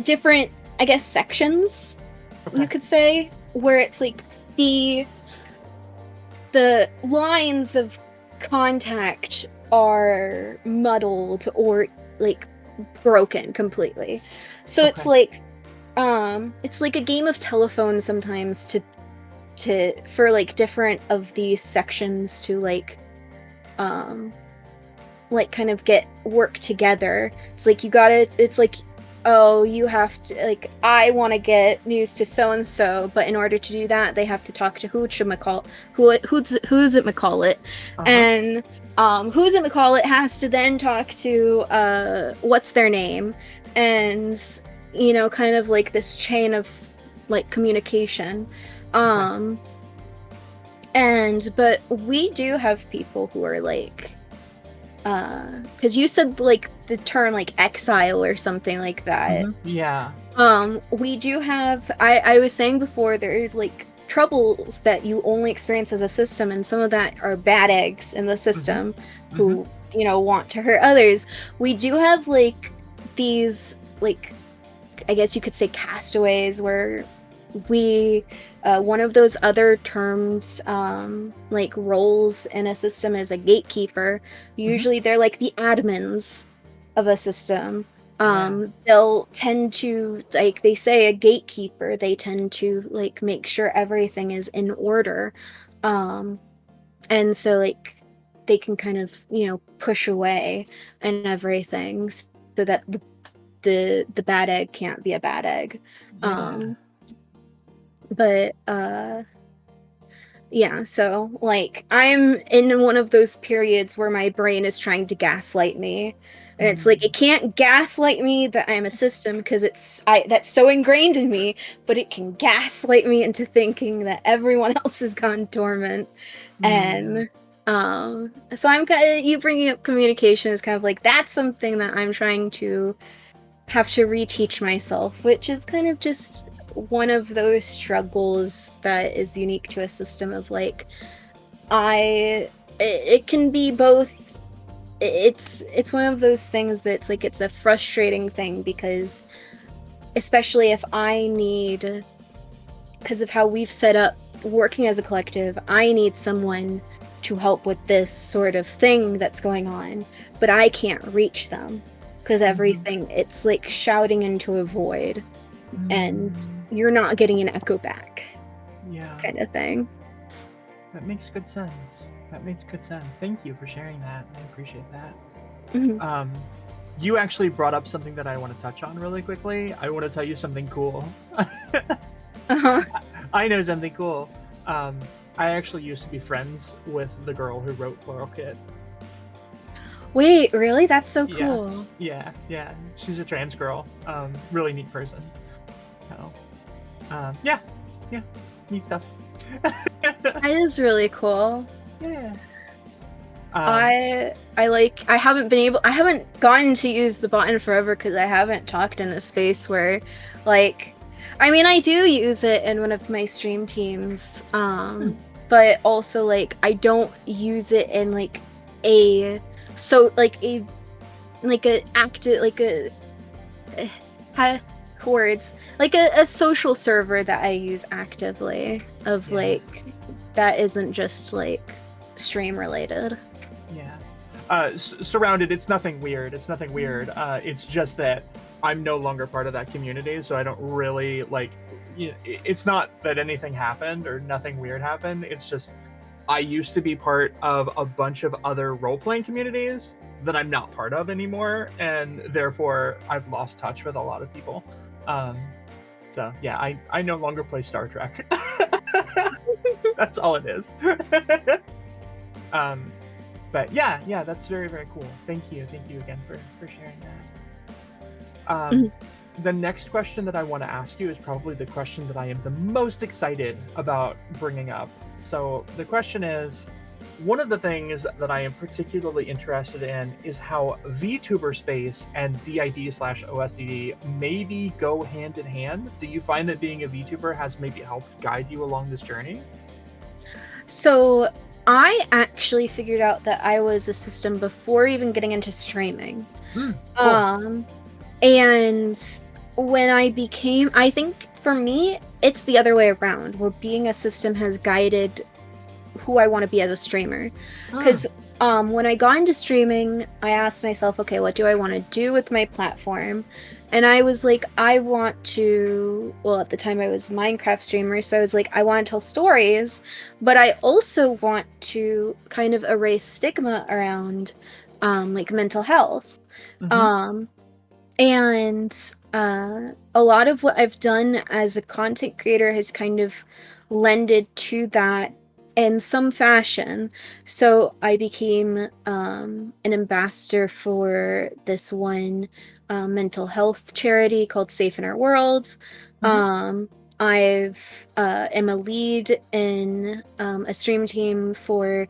different, I guess, sections, you Okay. could say, where it's like the lines of contact are muddled or like broken completely. So Okay. it's like a game of telephone sometimes to for like different of these sections to um like kind of get work together. It's like, it's like, oh, you have to, like, I want to get news to so and so, but in order to do that, they have to talk to who's it McCall it, Uh-huh. and who's it McCall it has to then talk to what's their name, and kind of like this chain of like communication. Okay. um but we do have people who are like, because you said like the term like exile or something like that. Yeah. We do have, I was saying before, there's like troubles that you only experience as a system, and some of that are bad eggs in the system who, you know, want to hurt others. We do have like these, like, I guess you could say castaways, where we, one of those other terms, like roles in a system is a gatekeeper. Usually they're like the admins of a system. They'll tend to, like they say, a gatekeeper, they tend to like make sure everything is in order. And so like they can kind of, you know, push away and everything so that the bad egg can't be a bad egg. Yeah. But yeah, so like I'm in one of those periods where my brain is trying to gaslight me. And it's like it can't gaslight me that I'm a system because that's so ingrained in me, but it can gaslight me into thinking that everyone else has gone dormant. And so I'm kind of, you bringing up communication is kind of like that's something that I'm trying to have to reteach myself, which is kind of just one of those struggles that is unique to a system of like it can be both. It's one of those things that's like it's a frustrating thing because especially if I need, because of how we've set up working as a collective, I need someone to help with this sort of thing that's going on, but I can't reach them because everything, it's like shouting into a void and you're not getting an echo back. Yeah. Kind of thing. That makes good sense. That makes good sense. Thank you for sharing that. I appreciate that. You actually brought up something that I want to touch on really quickly. I want to tell you something cool. I know something cool. I actually used to be friends with the girl who wrote Plural Kit. Wait, really? That's so cool. Yeah. She's a trans girl. Really neat person. So, yeah, neat stuff. That is really cool. Yeah. I haven't gotten to use the bot in forever because I haven't talked in a space where, like, I mean, I do use it in one of my stream teams, but also like I don't use it in like a active words like a social server that I use actively of like that isn't just like stream related. Surrounded, it's nothing weird. It's just that I'm no longer part of that community, so I don't really like. It's not that anything happened or nothing weird happened. It's just I used to be part of a bunch of other role-playing communities that I'm not part of anymore, and therefore I've lost touch with a lot of people. So yeah, I no longer play Star Trek. That's all it is. But yeah, that's very, very cool. Thank you again for sharing that. The next question that I want to ask you is probably the question that I am the most excited about bringing up. So the question is, one of the things that I am particularly interested in is how VTuber space and DID/OSDD maybe go hand in hand. Do you find that being a VTuber has maybe helped guide you along this journey? So I actually figured out that I was a system before even getting into streaming. Cool. And when I think for me, it's the other way around, where being a system has guided who I want to be as a streamer. Because when I got into streaming, I asked myself, okay, what do I want to do with my platform? And I was like, I want to, well, at the time I was Minecraft streamer, so I was like, I want to tell stories, but I also want to kind of erase stigma around like mental health. And a lot of what I've done as a content creator has kind of lended to that in some fashion. So I became an ambassador for this one mental health charity called Safe in Our World. I've am a lead in a stream team for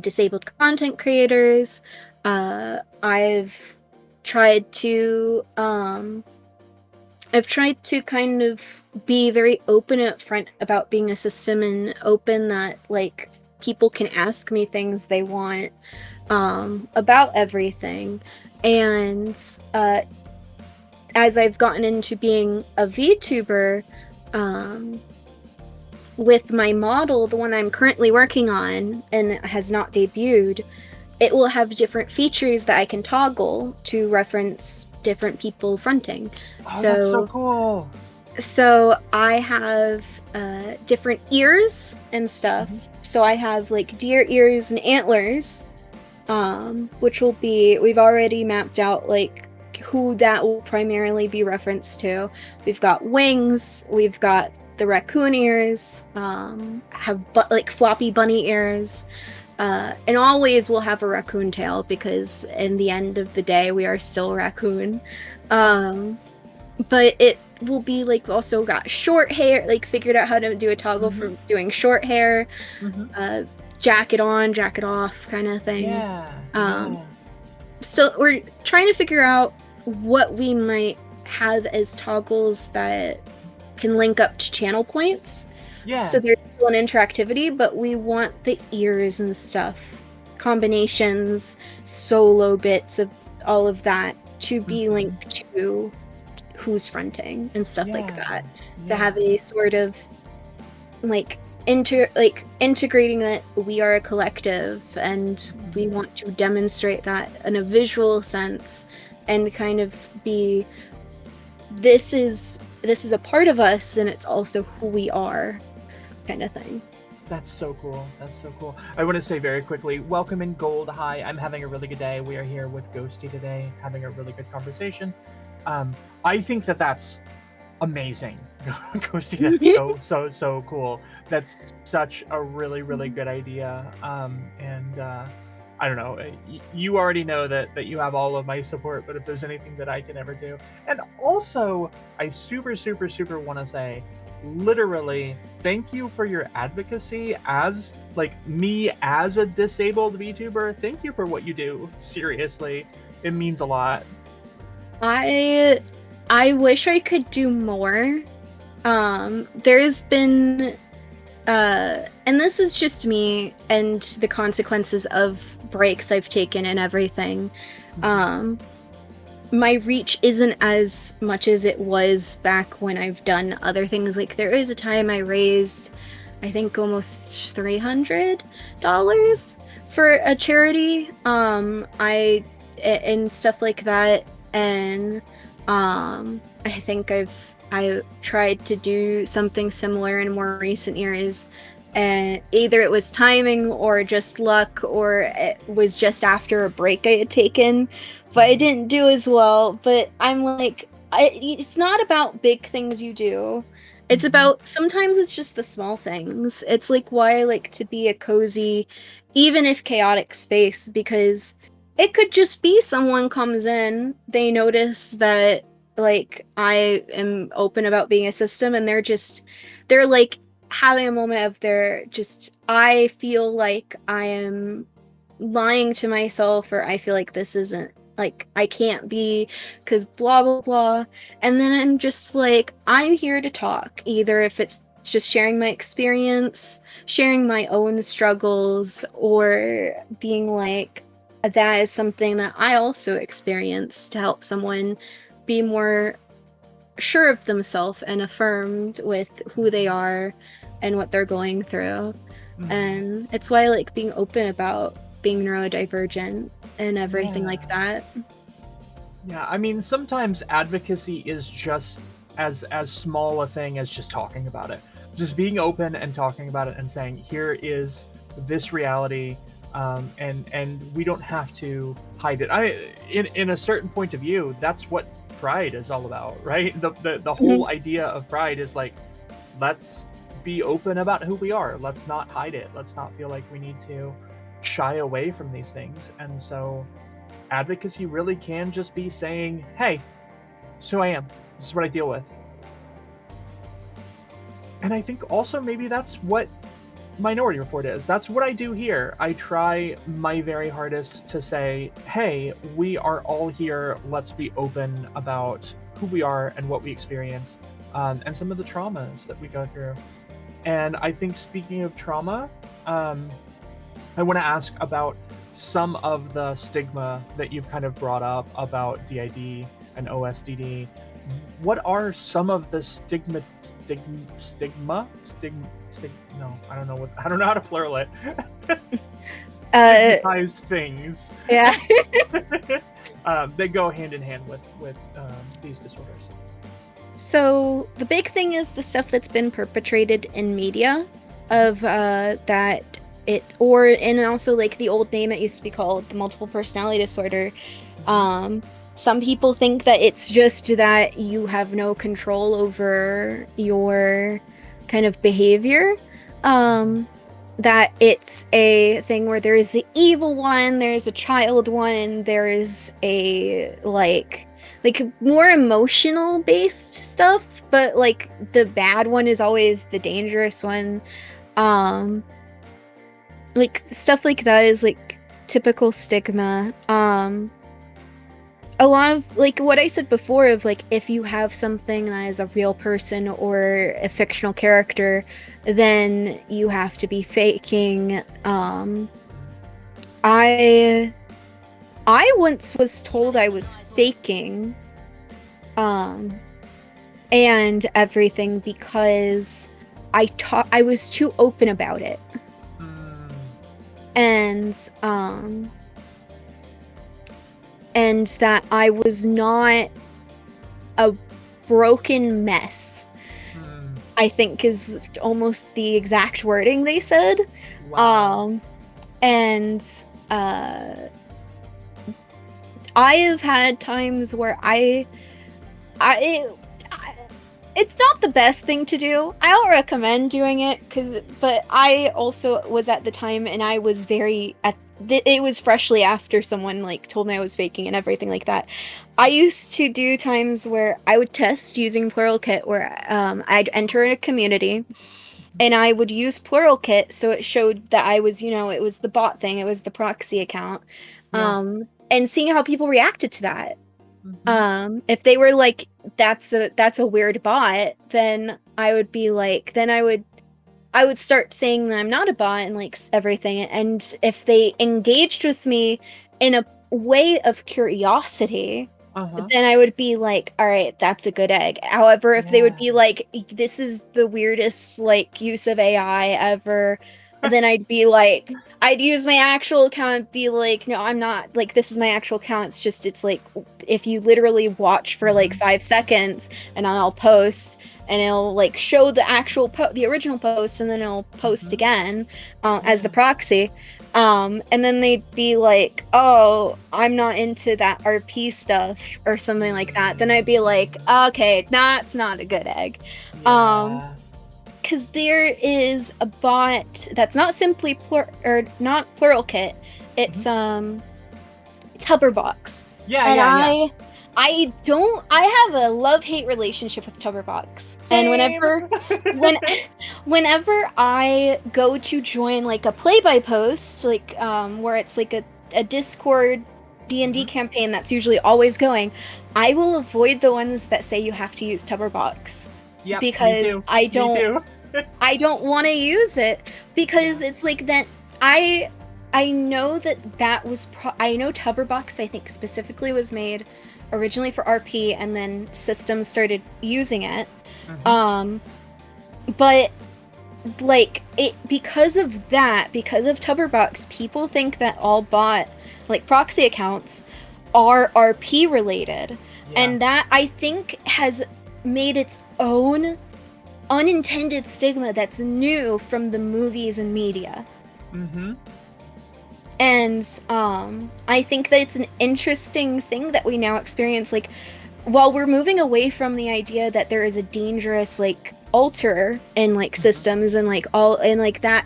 disabled content creators. I've tried to kind of be very open and upfront about being a system, and open that like people can ask me things they want about everything. And as I've gotten into being a VTuber, with my model, the one I'm currently working on and has not debuted, it will have different features that I can toggle to reference different people fronting. Oh, that's so cool. So I have different ears and stuff. So I have like deer ears and antlers, which will be, we've already mapped out like who that will primarily be referenced to. We've got wings, we've got the raccoon ears, have like floppy bunny ears, and always we'll have a raccoon tail, because in the end of the day we are still raccoon. But it will be like also got short hair, like figured out how to do a toggle for doing short hair, jacket on, jacket off kind of thing. Still, we're trying to figure out what we might have as toggles that can link up to channel points. So there's still an interactivity, but we want the ears and stuff, combinations, solo bits of all of that to be linked to who's fronting and stuff like that. To have a sort of like integrating that we are a collective, and we want to demonstrate that in a visual sense, and kind of be, this is a part of us, and it's also who we are, kind of thing. That's so cool. That's so cool. I want to say very quickly, welcome in Gold. Hi, I'm having a really good day. We are here with Ghosty today, having a really good conversation. I think that that's amazing. Ghosty, that's so cool. That's such a really, really good idea. And I don't know, you already know that you have all of my support, but if there's anything that I can ever do. And also, I super want to say, literally, thank you for your advocacy as like me as a disabled VTuber. Thank you for what you do. Seriously, it means a lot. I wish I could do more. There's been and this is just me and the consequences of breaks I've taken and everything. My reach isn't as much as it was back when I've done other things. Like there is a time I raised, I think, almost $300 for a charity, and stuff like that. And I think I tried to do something similar in more recent years, and either it was timing or just luck, or it was just after a break I had taken, but I didn't do as well. But I'm like, it's not about big things you do. It's about, sometimes it's just the small things. It's like why I like to be a cozy, even if chaotic space, because it could just be someone comes in, they notice that like I am open about being a system, and they're like having a moment of I feel like I am lying to myself, or I feel like this isn't, like, I can't be, because blah blah blah. And then I'm just like, I'm here to talk, either if it's just sharing my experience, sharing my own struggles, or being like, that is something that I also experience, to help someone be more sure of themselves and affirmed with who they are and what they're going through. And it's why I like being open about being neurodivergent and everything like that. Yeah, I mean, sometimes advocacy is just as small a thing as just talking about it. Just being open and talking about it and saying, here is this reality, and we don't have to hide it. In a certain point of view, that's what Pride is all about, right? The whole idea of Pride is like, let's be open about who we are. Let's not hide it. Let's not feel like we need to shy away from these things. And so advocacy really can just be saying, hey, this is who I am. This is what I deal with. And I think also maybe that's what Minority Report is. That's what I do here. I try my very hardest to say, hey, we are all here. Let's be open about who we are and what we experience, and some of the traumas that we go through. And I think, speaking of trauma, I want to ask about some of the stigma that you've kind of brought up about DID and OSDD. What are some of the no, I don't know how to plural it. Stigmatized things. Yeah. They go hand in hand with these disorders. So the big thing is the stuff that's been perpetrated in media of that it, or, and also like the old name it used to be called the multiple personality disorder. Some people think that it's just that you have no control over your kind of behavior. That it's a thing where there is the evil one, there's a child one, and there is a like more emotional based stuff, but like the bad one is always the dangerous one. Like stuff like that is like typical stigma. A lot of like what I said before of like if you have something that is a real person or a fictional character, then you have to be faking. I once was told I was faking and everything because I was too open about it. And that I was not a broken mess, I think is almost the exact wording they said. Wow. And I have had times where it's not the best thing to do. I don't recommend doing it but I also was at the time and I was it was freshly after someone like told me I was faking and everything like that. I used to do times where I would test using Pluralkit where I'd enter a community and I would use Pluralkit so it showed that I was, it was the bot thing, it was the proxy account. And seeing how people reacted to that. If they were like, that's a weird bot, then I would be like, then I would start saying that I'm not a bot and like everything. And if they engaged with me in a way of curiosity, then I would be like, all right, that's a good egg. However, if they would be like, this is the weirdest like use of AI ever, then I'd be like, I'd use my actual account and be like, no, I'm not, like, this is my actual account. It's like, if you literally watch for like 5 seconds and I'll post and it'll like show the actual the original post and then it'll post again as the proxy. And then they'd be like, oh, I'm not into that RP stuff or something like that. Then I'd be like, okay, that's not a good egg. Because there is a bot that's not simply not Pluralkit. It's it's Hubberbox. I have a love-hate relationship with Tubberbox. And whenever I go to join like a play-by-post, like where it's like a Discord D&D campaign that's usually always going, I will avoid the ones that say you have to use Tubberbox. Yep, because I don't want to use it because it's like that I know that was I know Tubberbox I think specifically was made originally for RP and then systems started using it. But like because of Tubberbox, people think that all bot like proxy accounts are RP related. And that I think has made its own unintended stigma that's new from the movies and media. And I think that it's an interesting thing that we now experience, like while we're moving away from the idea that there is a dangerous like alter in like systems and like all and like that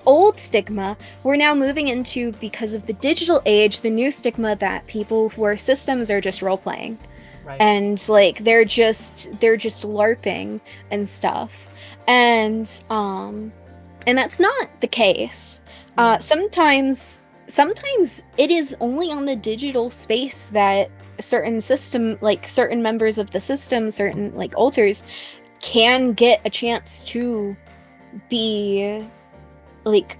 old stigma, we're now moving into, because of the digital age, the new stigma that people who are systems are just role-playing. And like they're just LARPing and stuff. And And that's not the case. Sometimes it is only on the digital space that certain members of the system, certain like alters, can get a chance to be like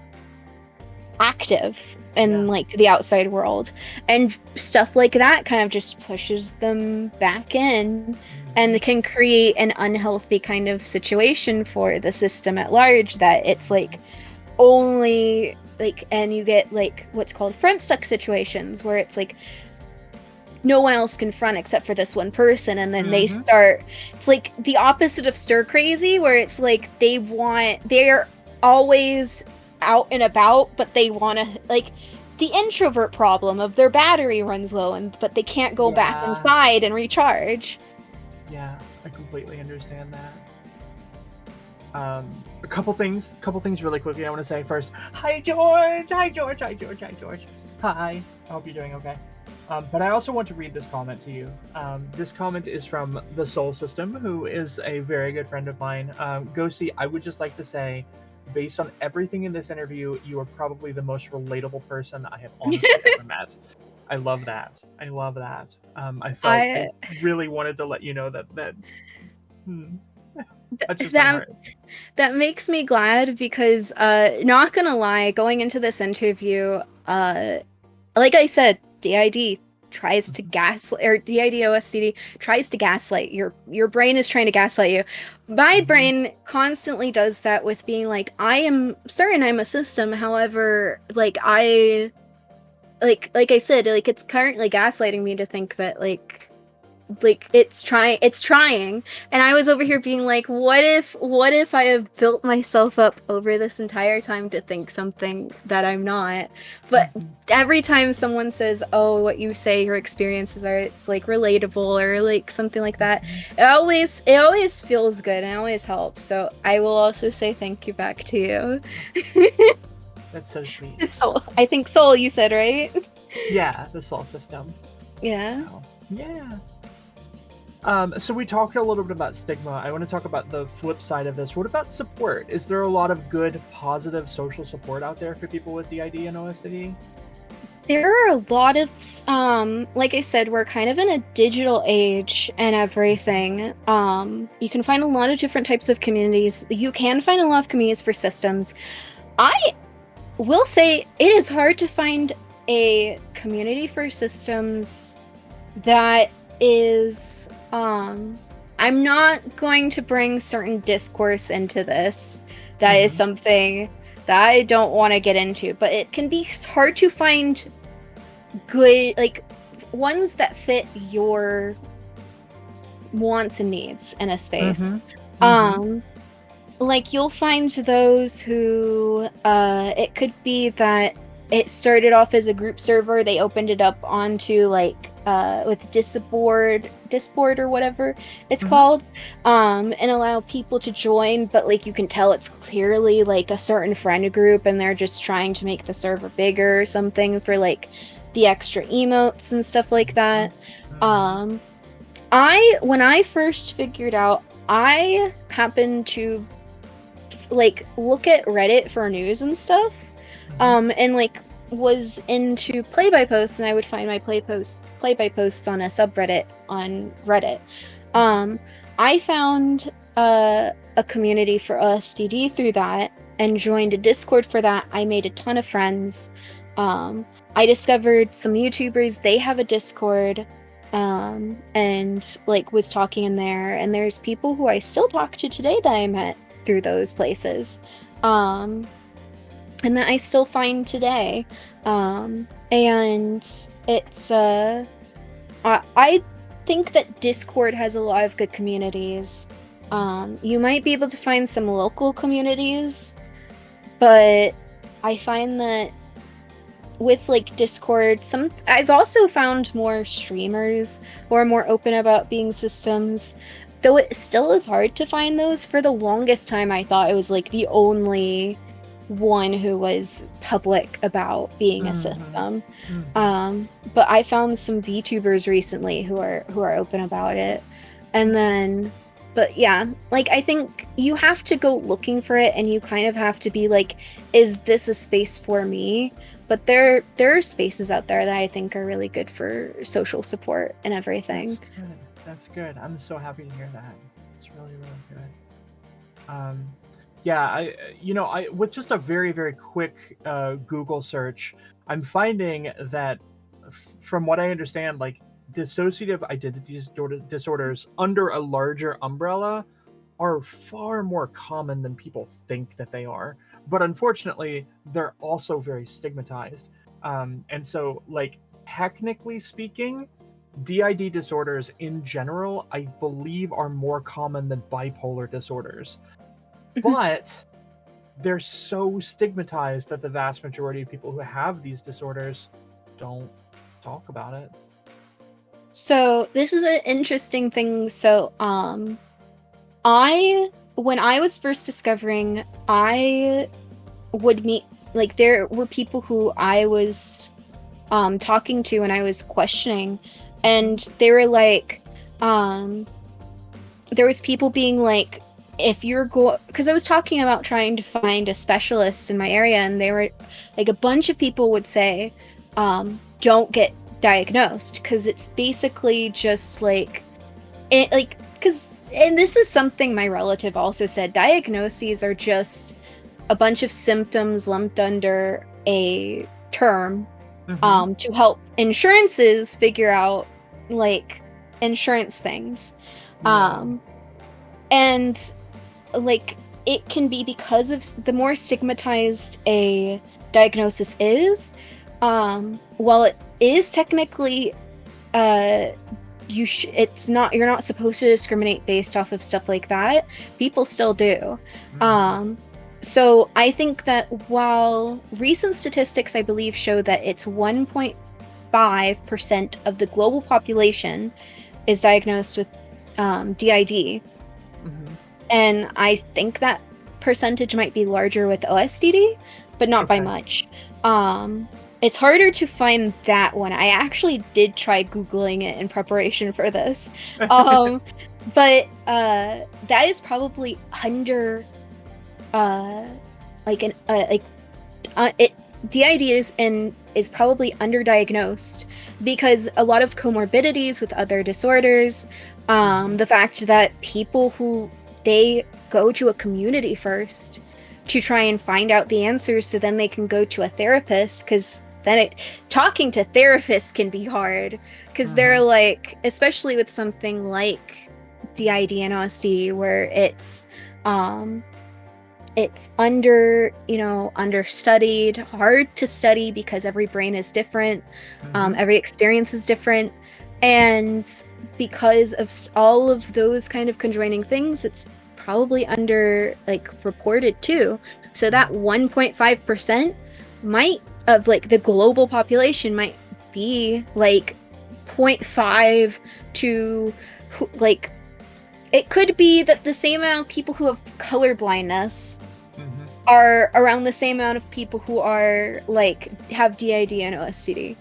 active in like the outside world, and stuff like that kind of just pushes them back in and can create an unhealthy kind of situation for the system at large, that it's like only like, and you get like what's called front stuck situations where it's like no one else can front except for this one person, and then they start, it's like the opposite of stir crazy, where it's like they're always out and about, but they want to, like the introvert problem of their battery runs low but they can't go back inside and recharge. Yeah, I completely understand that. A couple things really quickly I want to say. First, hi George. Hi I hope you're doing okay. But I also want to read this comment to you. This comment is from the Soul System, who is a very good friend of mine. Ghosty, I would just like to say, based on everything in this interview, you are probably the most relatable person I have honestly ever met. I love that. I really wanted to let you know that touches my heart. That makes me glad, because not gonna lie, going into this interview, like I said, DID tries to gaslight, or DID OSTD tries to gaslight. Your brain is trying to gaslight you. My brain constantly does that with being like, I am certain I'm a system, however, like I said, like it's currently gaslighting me to think that like it's trying, and I was over here being like, what if I have built myself up over this entire time to think something that I'm not. But every time someone says, oh, what you say your experiences are, it's like relatable or like something like that, it always feels good and it always helps. So I will also say thank you back to you. That's so sweet. Soul, I think Soul you said, right? Yeah, the Soul System. Yeah. Wow. Yeah. So we talked a little bit about stigma. I want to talk about the flip side of this. What about support? Is there a lot of good, positive social support out there for people with DID and OSD? There are a lot of, like I said, we're kind of in a digital age and everything. You can find a lot of different types of communities. You can find a lot of communities for systems. I will say it is hard to find a community for systems that is, I'm not going to bring certain discourse into this. That is something that I don't want to get into, but it can be hard to find good, like, ones that fit your wants and needs in a space. Like, you'll find those who, it could be that it started off as a group server, they opened it up onto, like, with Discord or whatever it's called, and allow people to join, but, like, you can tell it's clearly, like, a certain friend group, and they're just trying to make the server bigger or something for, like, the extra emotes and stuff like that. When I first figured out, I happened to like look at Reddit for news and stuff, and like was into play by posts, and I would find my play by posts on a subreddit on Reddit. I found a community for OSTD through that and joined a Discord for that. I made a ton of friends. I discovered some YouTubers, they have a Discord, and like was talking in there, and there's people who I still talk to today that I met through those places, and that I still find today, and it's I think that Discord has a lot of good communities. You might be able to find some local communities, but I find that with like Discord, I've also found more streamers who are more open about being systems, though it still is hard to find those. For the longest time, I thought it was like the only one who was public about being a system. But I found some VTubers recently who are open about it, and then But yeah, like I think you have to go looking for it, and you kind of have to be like, is this a space for me? But there are spaces out there that I think are really good for social support and everything. That's good. That's good. I'm so happy to hear that. It's really, really good. Yeah, I with just a very, very quick Google search, I'm finding that, from what I understand, like dissociative identity disorders under a larger umbrella are far more common than people think that they are. But unfortunately, they're also very stigmatized. And so, like, technically speaking, DID disorders in general, I believe, are more common than bipolar disorders. But they're so stigmatized that the vast majority of people who have these disorders don't talk about it. So this is an interesting thing. So I when I was first discovering, I would meet, like, there were people who I was talking to and I was questioning, and they were like, there was people being like, if you're because I was talking about trying to find a specialist in my area, and they were like, a bunch of people would say, don't get diagnosed, because it's basically just like it, like, because, and this is something my relative also said, diagnoses are just a bunch of symptoms lumped under a term to help insurances figure out, like, insurance things. Yeah. And like, it can be because of the more stigmatized a diagnosis is, while it is technically it's not, you're not supposed to discriminate based off of stuff like that, people still do. So I think that while recent statistics, I believe, show that it's 1.5% of the global population is diagnosed with DID, and I think that percentage might be larger with OSDD, but not by much. It's harder to find that one. I actually did try Googling it in preparation for this. But that is probably under DID is probably underdiagnosed because a lot of comorbidities with other disorders, the fact that people who, they go to a community first to try and find out the answers, so then they can go to a therapist, because then talking to therapists can be hard, because they're like, especially with something like DID and OSD, where it's understudied, hard to study because every brain is different, every experience is different, and because of all of those kind of conjoining things, it's probably under, like, reported too. So that 1.5% might, of like the global population, might be like 0.5 to, like, it could be that the same amount of people who have color blindness are around the same amount of people who are, like, have DID and OSD.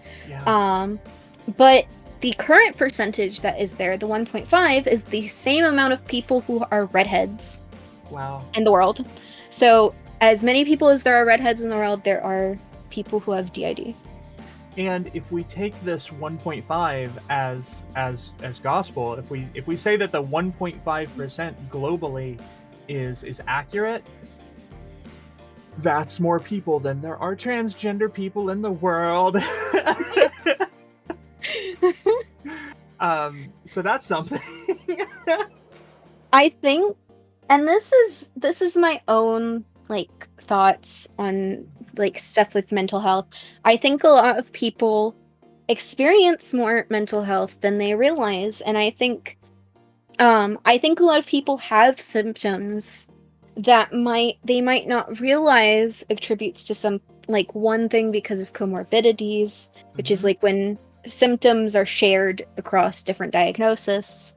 But the current percentage that is there, the 1.5, is the same amount of people who are redheads in the world. So as many people as there are redheads in the world, there are people who have DID. And if we take this 1.5 as gospel, if we say that the 1.5% globally is accurate, that's more people than there are transgender people in the world. So that's something. I think, and this is my own, like, thoughts on, like, stuff with mental health. I think a lot of people experience more mental health than they realize, and I think a lot of people have symptoms that they might not realize attributes to some, like, one thing because of comorbidities, which is like when symptoms are shared across different diagnoses.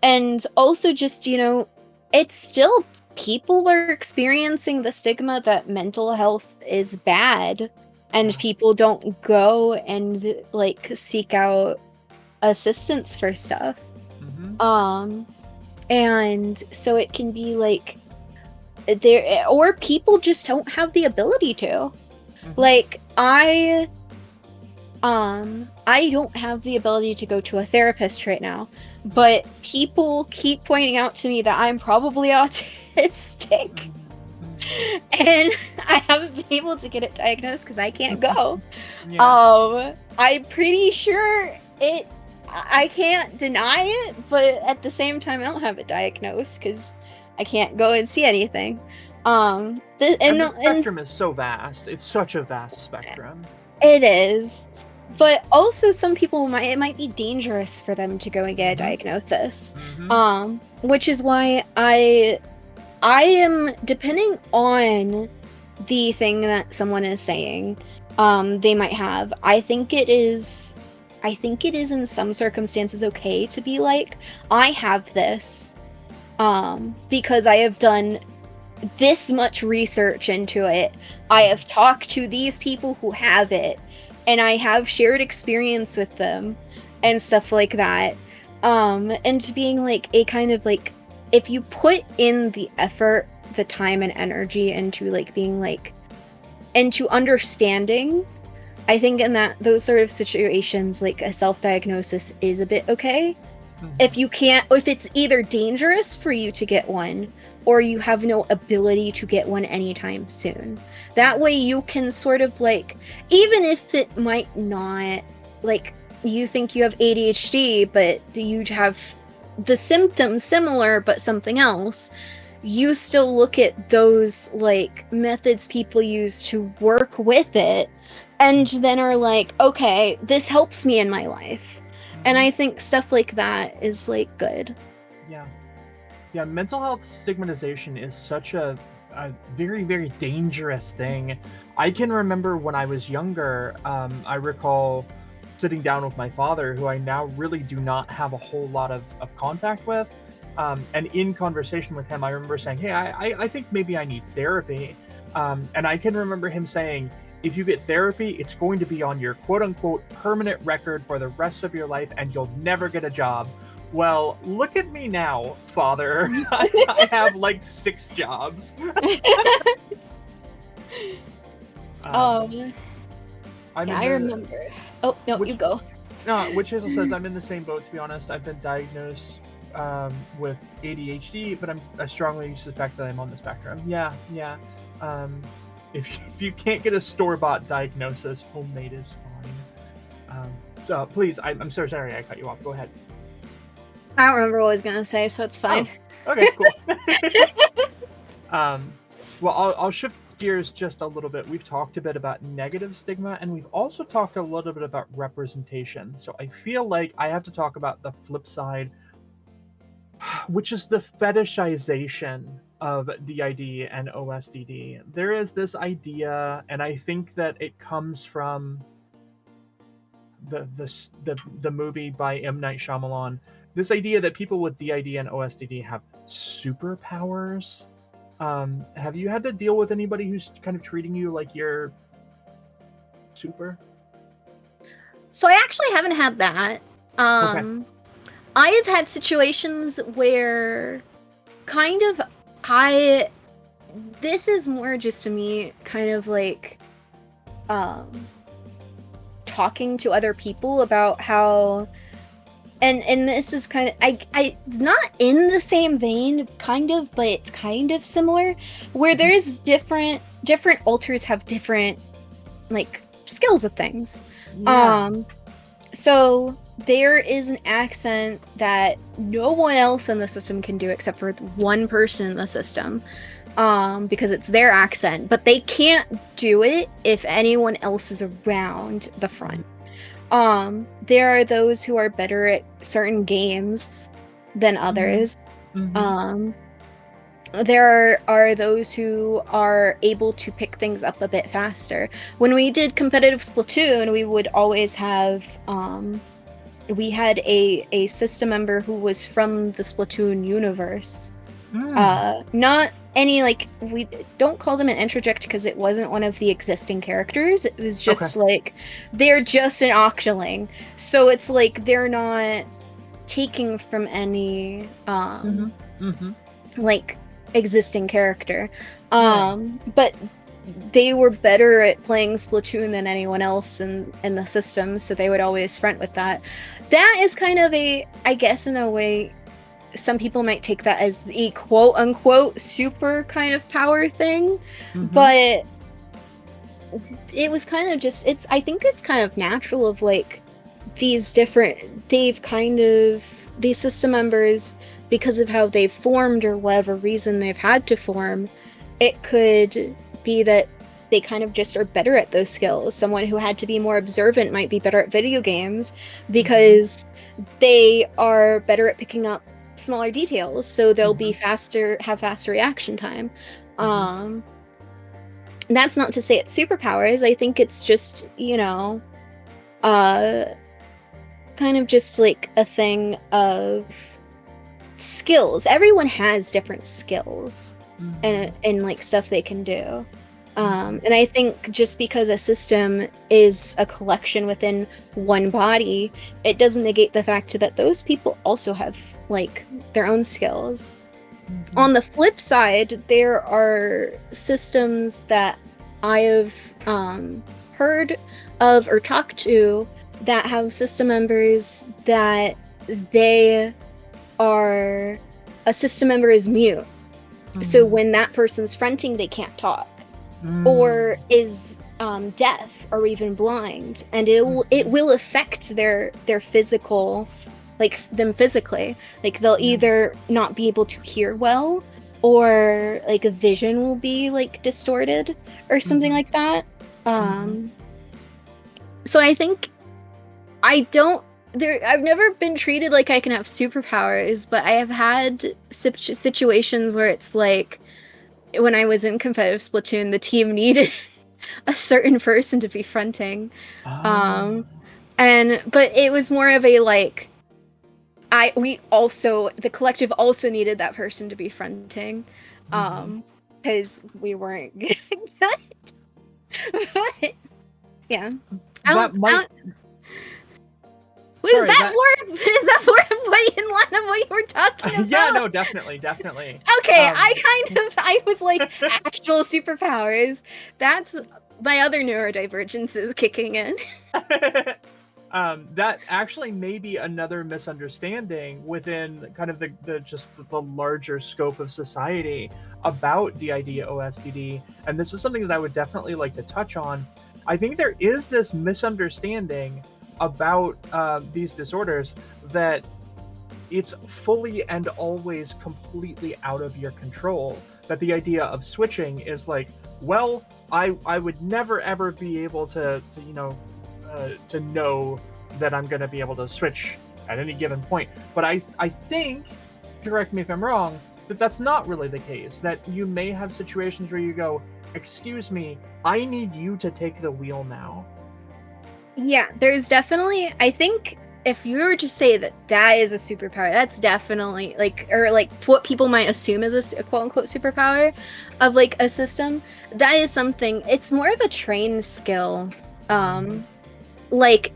And also just, it's still, people are experiencing the stigma that mental health is bad, and people don't go and, like, seek out assistance for stuff. And so it can be like there, or people just don't have the ability to. Like I don't have the ability to go to a therapist right now, but people keep pointing out to me that I'm probably autistic. And I haven't been able to get it diagnosed because I can't go. I'm pretty sure I can't deny it, but at the same time I don't have it diagnosed because I can't go and see anything. And the spectrum is so vast. It's such a vast spectrum. It is. But also some people it might be dangerous for them to go and get a diagnosis. Which is why I am, depending on the thing that someone is saying, they might have. I think it is in some circumstances okay to be like, I have this, because I have done this much research into it. I have talked to these people who have it, and I have shared experience with them and stuff like that. And to being like a kind of like, if you put in the effort, the time and energy into like being like, into understanding, I think in those sort of situations, like a self-diagnosis is a bit okay. If it's either dangerous for you to get one, or you have no ability to get one anytime soon. That way you can sort of like, even if it might not, like, you think you have ADHD, but you have the symptoms similar, but something else, you still look at those, like, methods people use to work with it, and then are like, okay, this helps me in my life. And I think stuff like that is, like, good. Yeah, mental health stigmatization is such a very, very dangerous thing. I can remember when I was younger, I recall sitting down with my father, who I now really do not have a whole lot of contact with. And in conversation with him, I remember saying, hey, I think maybe I need therapy. And I can remember him saying, if you get therapy, it's going to be on your quote-unquote permanent record for the rest of your life, and you'll never get a job. Well, look at me now, father. I have like 6 jobs. I remember. Oh, no, you go. No, Witch Hazel says, I'm in the same boat, to be honest. I've been diagnosed with ADHD, but I strongly suspect that I'm on the spectrum. Yeah. If you can't get a store-bought diagnosis, homemade is fine. So please, I'm so sorry I cut you off. Go ahead. I don't remember what I was gonna say, so it's fine. Oh, okay, cool. Well, I'll shift gears just a little bit. We've talked a bit about negative stigma, and we've also talked a little bit about representation. So I feel like I have to talk about the flip side, which is the fetishization of DID and OSDD. There is this idea, and I think that it comes from the movie by M. Night Shyamalan. This idea that people with DID and OSDD have superpowers. Have you had to deal with anybody who's kind of treating you like you're super? So I actually haven't had that. Okay. I have had situations where kind of this is more just to me kind of like talking to other people about how, and this is kind of I not in the same vein kind of, but it's kind of similar, where there's different alters have different like skills with things. So there is an accent that no one else in the system can do except for one person in the system, because it's their accent, but they can't do it if anyone else is around the front. There are those who are better at certain games than others. There are those who are able to pick things up a bit faster. When we did competitive Splatoon, we would always have we had a system member who was from the Splatoon universe. Not any, like, we don't call them an introject because it wasn't one of the existing characters. It was just like, they're just an Octoling. So it's like they're not taking from any like existing character. But they were better at playing Splatoon than anyone else in the system, so they would always front with that. That is kind of I guess in a way, some people might take that as the quote-unquote super kind of power thing, but it was kind of just, I think it's kind of natural of like these system members, because of how they've formed or whatever reason they've had to form, it could be that they kind of just are better at those skills. Someone who had to be more observant might be better at video games because they are better at picking up smaller details, so they'll be have faster reaction time. That's not to say it's superpowers. I think it's just, kind of just like a thing of skills. Everyone has different skills and like stuff they can do. And I think just because a system is a collection within one body, it doesn't negate the fact that those people also have like their own skills. On the flip side, there are systems that I have heard of or talked to that have system members that a system member is mute. So when that person's fronting, they can't talk. Or is deaf or even blind, and it will affect their physical, like them physically. Like they'll either not be able to hear well, or like a vision will be like distorted or something like that. So I think I've never been treated like I can have superpowers, but I have had situations where it's like, when I was in competitive Splatoon, the team needed a certain person to be fronting. But it was more of a like, the collective also needed that person to be fronting. Because we weren't good. But, yeah. Is that more of what in line of what you were talking about? Yeah, no, definitely. Okay, I was like, actual superpowers. That's my other neurodivergences kicking in. That actually may be another misunderstanding within kind of the larger scope of society about the idea OSDD, and this is something that I would definitely like to touch on. I think there is this misunderstanding about these disorders that it's fully and always completely out of your control. That the idea of switching is like, well, I would never ever be able to know that I'm going to be able to switch at any given point. But I think, correct me if I'm wrong, that's not really the case. That you may have situations where you go, excuse me, I need you to take the wheel now. Yeah, there's definitely, I think if you were to say that is a superpower, that's definitely like, or like what people might assume is a quote unquote superpower of like a system, that is something, it's more of a trained skill. Like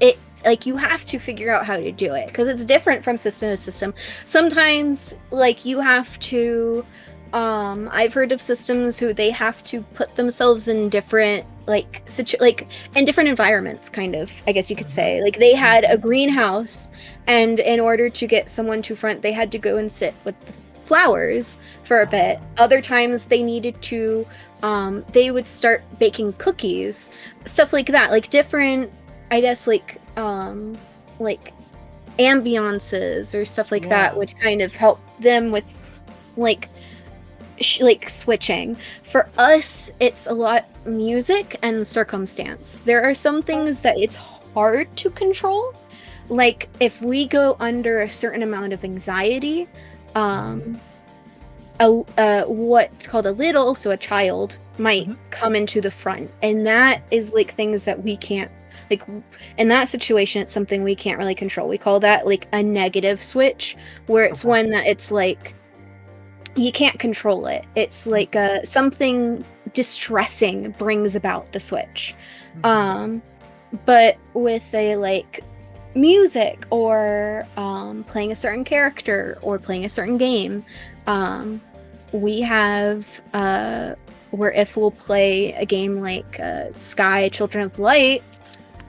you have to figure out how to do it because it's different from system to system. Sometimes like you have to, I've heard of systems who they have to put themselves in different in different environments, kind of, I guess you could say. Like they had a greenhouse, and in order to get someone to front, they had to go and sit with the flowers for a bit. Other times they needed to, they would start baking cookies, stuff like that. Like different, I guess, like ambiances or stuff like that would kind of help them with like switching. For us, it's a lot music and circumstance. There are some things that it's hard to control. Like if we go under a certain amount of anxiety, what's called a little, so a child might come into the front, and that is like things that we can't, like in that situation, it's something we can't really control. We call that like a negative switch, where it's one that it's like you can't control it. It's like something distressing brings about the switch. But with a like music or playing a certain character or playing a certain game. We have where if we'll play a game like Sky Children of Light,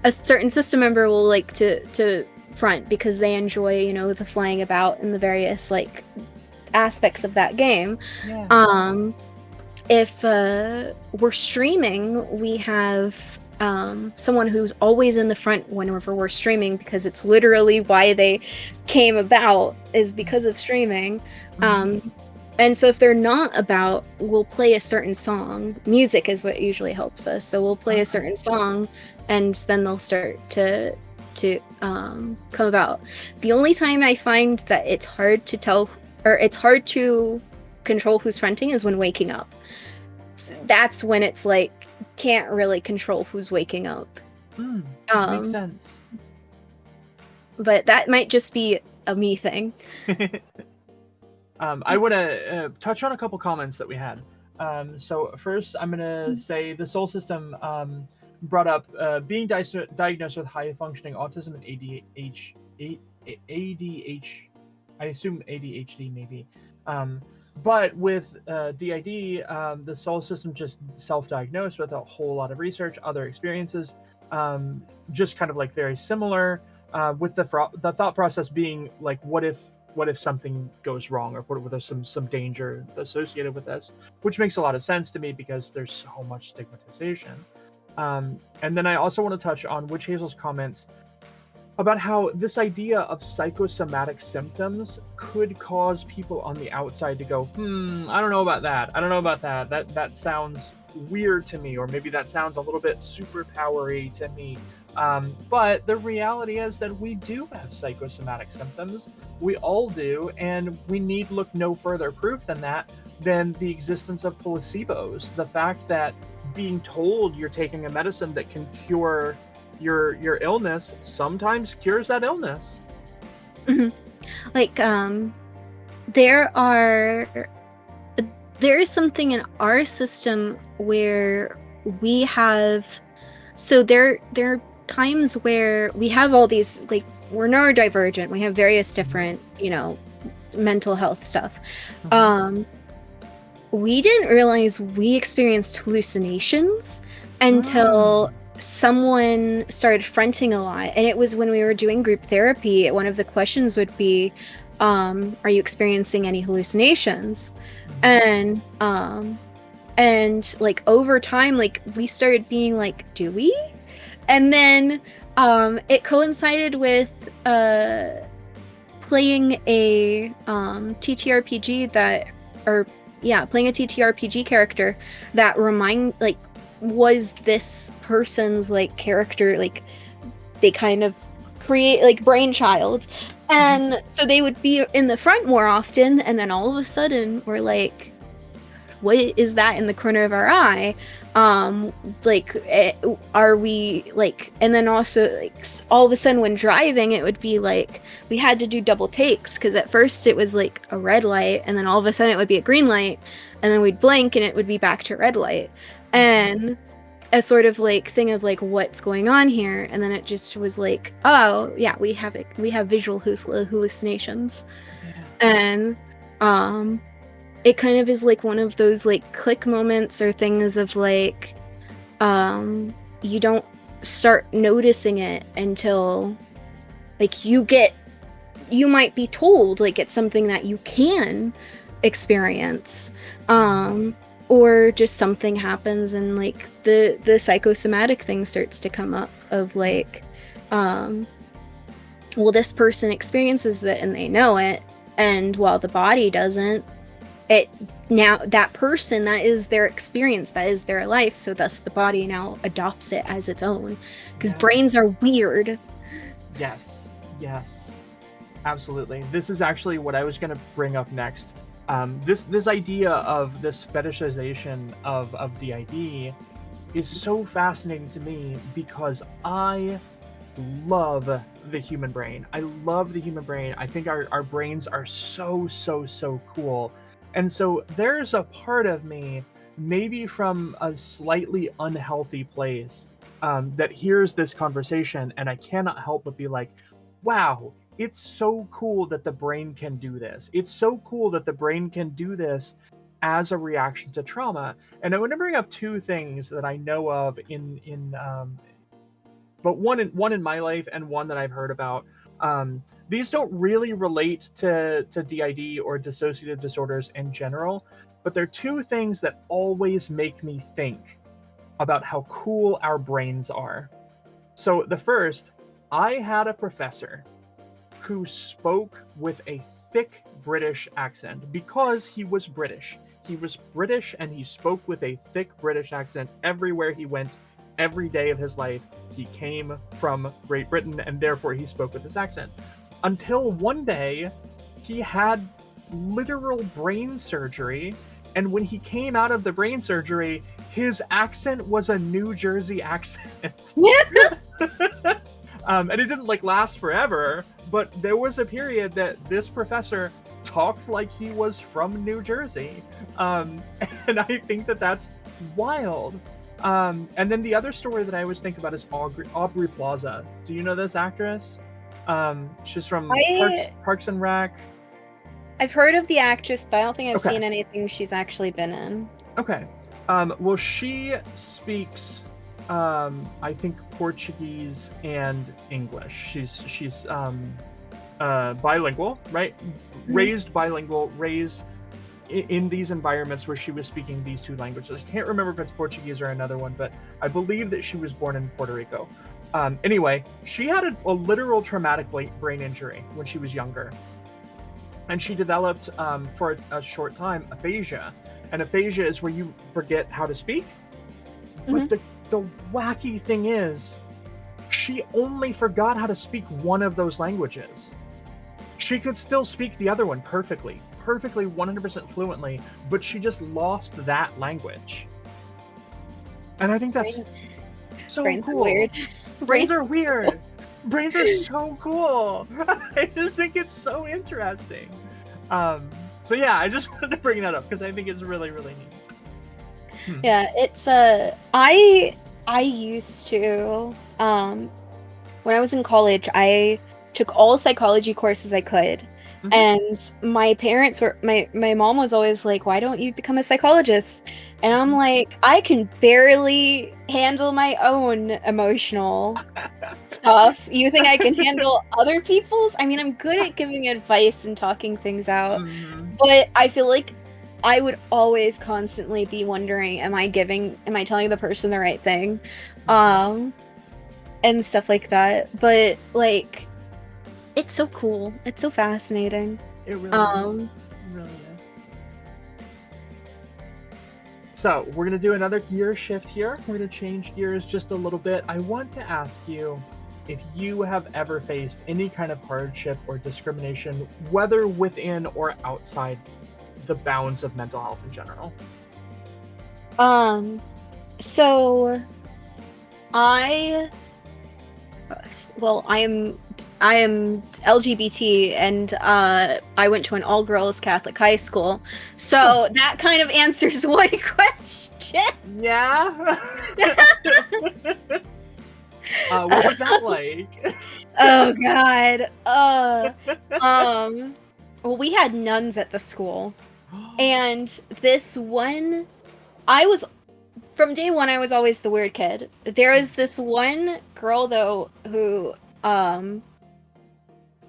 a certain system member will like to front because they enjoy, you know, the flying about and the various like aspects of that game. Yeah. If we're streaming, we have someone who's always in the front whenever we're streaming, because it's literally why they came about, is because of streaming. And so if they're not about, we'll play a certain song. Music is what usually helps us. So we'll play a certain song, and then they'll start to come about. The only time I find that it's hard to tell, or it's hard to control who's fronting, is when waking up. That's when it's like can't really control who's waking up. Makes sense. But that might just be a me thing. I want to touch on a couple comments that we had. So first, I'm going to say the Soul System brought up being diagnosed with high-functioning autism and ADHD. I assume ADHD maybe. But with DID, the Soul System just self-diagnosed with a whole lot of research, other experiences, just kind of like very similar. With the thought process being like, what if something goes wrong, or what if there's some danger associated with this, which makes a lot of sense to me because there's so much stigmatization. And then I also want to touch on Witch Hazel's comments about how this idea of psychosomatic symptoms could cause people on the outside to go, I don't know about that. That sounds weird to me, or maybe that sounds a little bit superpowery to me. But the reality is that we do have psychosomatic symptoms. We all do, and we need look no further proof than that, than the existence of placebos. The fact that being told you're taking a medicine that can cure your illness sometimes cures that illness. Like there is something in our system where we have, so there are times where we have all these, like, we're neurodivergent, we have various different, you know, mental health stuff. We didn't realize we experienced hallucinations until someone started fronting a lot. And it was when we were doing group therapy, one of the questions would be, are you experiencing any hallucinations? And like over time, like we started being like, do we? And then it coincided with playing a TTRPG playing a TTRPG character that was this person's like character, like they kind of create like brainchild. And so they would be in the front more often, and then all of a sudden we're like, what is that in the corner of our eye? Are we like, and then also like all of a sudden when driving, it would be like we had to do double takes, because at first it was like a red light, and then all of a sudden it would be a green light, and then we'd blink and it would be back to red light, and a sort of like thing of like, what's going on here? And then it just was like, oh yeah, we have visual hallucinations. And it kind of is like one of those like click moments or things of like, you don't start noticing it until like you might be told like it's something that you can experience, or just something happens and like the psychosomatic thing starts to come up of like, well, this person experiences that and they know it, and while the body doesn't, it now that person, that is their experience, that is their life, so thus the body now adopts it as its own, because brains are weird. Yes, absolutely. This is actually what I was going to bring up next. This idea of this fetishization of DID is so fascinating to me, because I love the human brain. I think our brains are so cool. And so there's a part of me, maybe from a slightly unhealthy place, that hears this conversation, and I cannot help but be like, wow, it's so cool that the brain can do this. It's so cool that the brain can do this as a reaction to trauma. And I want to bring up two things that I know of but one in my life and one that I've heard about. These don't really relate to DID or dissociative disorders in general, but they're two things that always make me think about how cool our brains are. So the first, I had a professor who spoke with a thick British accent because he was British. He was British and he spoke with a thick British accent everywhere he went, every day of his life. He came from Great Britain and therefore he spoke with this accent. Until one day, he had literal brain surgery, and when he came out of the brain surgery, his accent was a New Jersey accent. And it didn't like last forever, but there was a period that this professor talked like he was from New Jersey. And I think that that's wild. And then the other story that I always think about is Aubrey Plaza. Do you know this actress? She's from Parks and Rec. I've heard of the actress, but I don't think I've seen anything she's actually been in. Okay. Well, she speaks, I think, Portuguese and English. She's bilingual, right? Mm-hmm. Raised bilingual, raised in these environments where she was speaking these two languages. I can't remember if it's Portuguese or another one, but I believe that she was born in Puerto Rico. Anyway, she had a literal traumatic brain injury when she was younger. And she developed, for a short time, aphasia. And aphasia is where you forget how to speak. Mm-hmm. But the wacky thing is, she only forgot how to speak one of those languages. She could still speak the other one perfectly 100% fluently, but she just lost that language. And I think that's so cool. Weird. Brains are weird. Brains are so cool. I just think it's so interesting. So yeah, I just wanted to bring that up because I think it's really, really neat. Yeah, it's I used to when I was in college, I took all psychology courses I could. Mm-hmm. And my parents were my mom was always like, why don't you become a psychologist? And I'm like, I can barely handle my own emotional stuff. You think I can handle other people's? I mean, I'm good at giving advice and talking things out, but I feel like I would always constantly be wondering, am I telling the person the right thing? And stuff like that. But like, it's so cool. It's so fascinating. It really is. So, we're going to do another gear shift here. We're going to change gears just a little bit. I want to ask you if you have ever faced any kind of hardship or discrimination, whether within or outside the bounds of mental health in general. So I am LGBT, and I went to an all-girls Catholic high school, so that kind of answers one question. Yeah. What was that like? Oh God. Well, we had nuns at the school, and this one, from day one, I was always the weird kid. There was this one girl though who,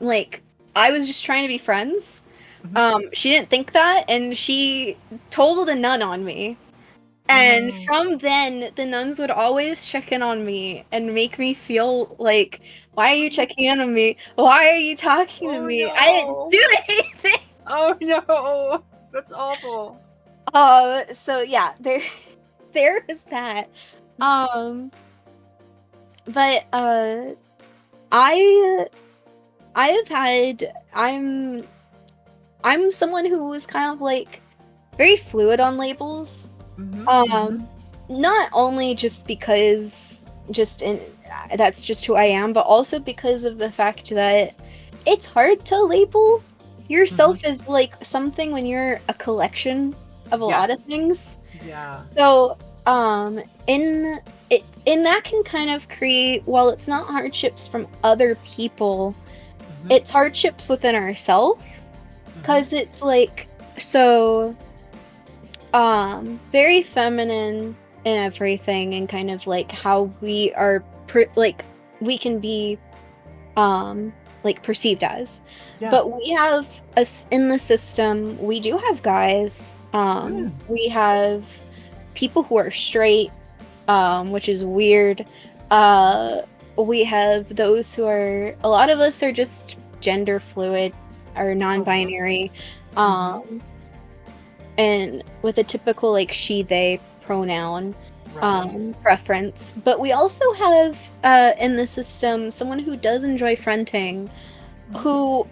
like, I was just trying to be friends. She didn't think that, and she told a nun on me. And from then, the nuns would always check in on me and make me feel like, why are you checking in on me? Why are you talking to me? No. I didn't do anything! Oh no! That's awful. So yeah, there is that. But I'm someone who was kind of like very fluid on labels. Not only just because that's just who I am, but also because of the fact that it's hard to label yourself as like something when you're a collection of a lot of things. Yeah. So in that can kind of create, while it's not hardships from other people, it's hardships within ourselves, because it's like, so very feminine in everything, and kind of like how we are like we can be like perceived as. But we have us in the system, we do have guys, we have people who are straight, which is weird. We have those who are, a lot of us are just gender fluid or non-binary, and with a typical like she they pronoun preference. But we also have in the system someone who does enjoy fronting, who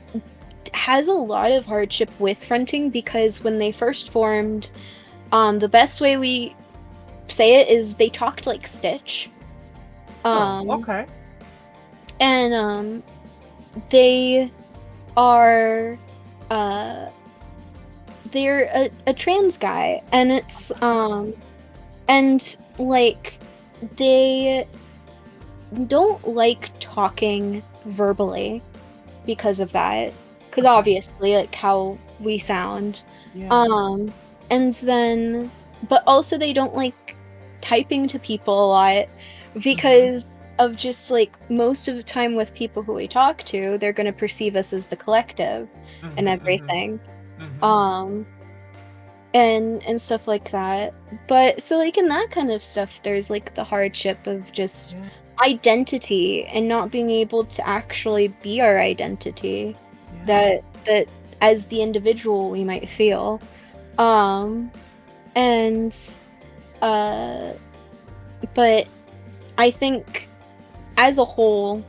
has a lot of hardship with fronting, because when they first formed, the best way we say it is they talked like Stitch. Okay. And they are they're a trans guy, and it's and like they don't like talking verbally because of that, because obviously like how we sound. And then, but also they don't like typing to people a lot, because of just like most of the time with people who we talk to, they're going to perceive us as the collective and everything. And stuff like that. But so like in that kind of stuff, there's like the hardship of just identity and not being able to actually be our identity that as the individual we might feel. And but I think as a whole,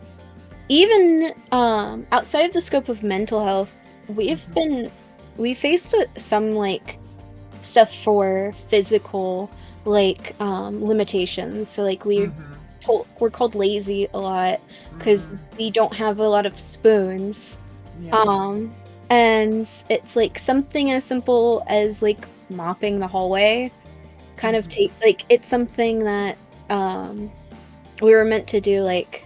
even outside of the scope of mental health, we faced some like stuff for physical like limitations. So like we're called lazy a lot because we don't have a lot of spoons. And it's like something as simple as like mopping the hallway kind of take like, it's something that we were meant to do like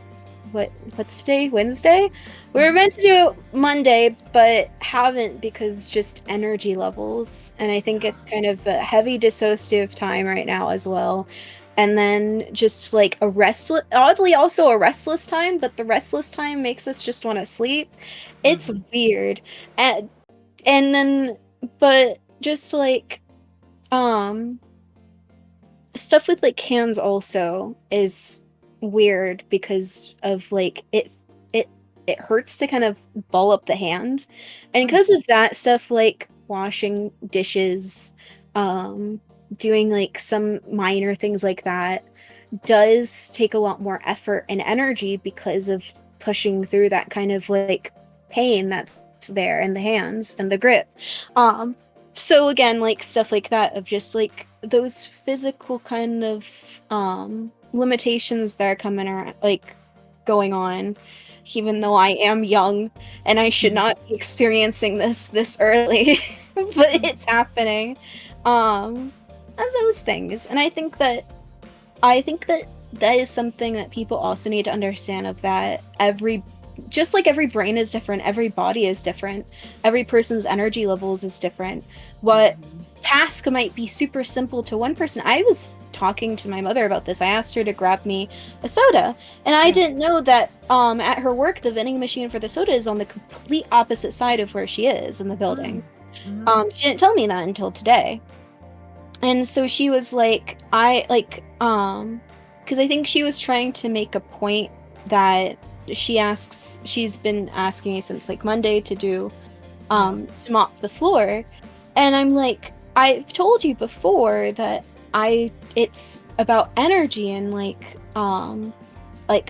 what's today, Wednesday? We were meant to do it Monday, but haven't, because just energy levels. And I think it's kind of a heavy dissociative time right now as well. And then just like oddly also a restless time, but the restless time makes us just want to sleep. It's weird. And then, but just like, stuff with like hands also is weird because of like it hurts to kind of ball up the hand, and because of that stuff, like washing dishes, doing like some minor things like that does take a lot more effort and energy because of pushing through that kind of like pain that's there in the hands and the grip. So again, like stuff like that of just like those physical kind of limitations that are coming around, like going on, even though I am young and I should not be experiencing this early, but it's happening. And those things. And I think that that is something that people also need to understand, of that just like every brain is different, every body is different, every person's energy levels is different. What task might be super simple to one person. I was talking to my mother about this. I asked her to grab me a soda, and I didn't know that at her work the vending machine for the soda is on the complete opposite side of where she is in the building. She didn't tell me that until today. And so she was like, because I think she was trying to make a point that she's been asking me since like Monday to do to mop the floor. And I'm like, I've told you before that it's about energy and like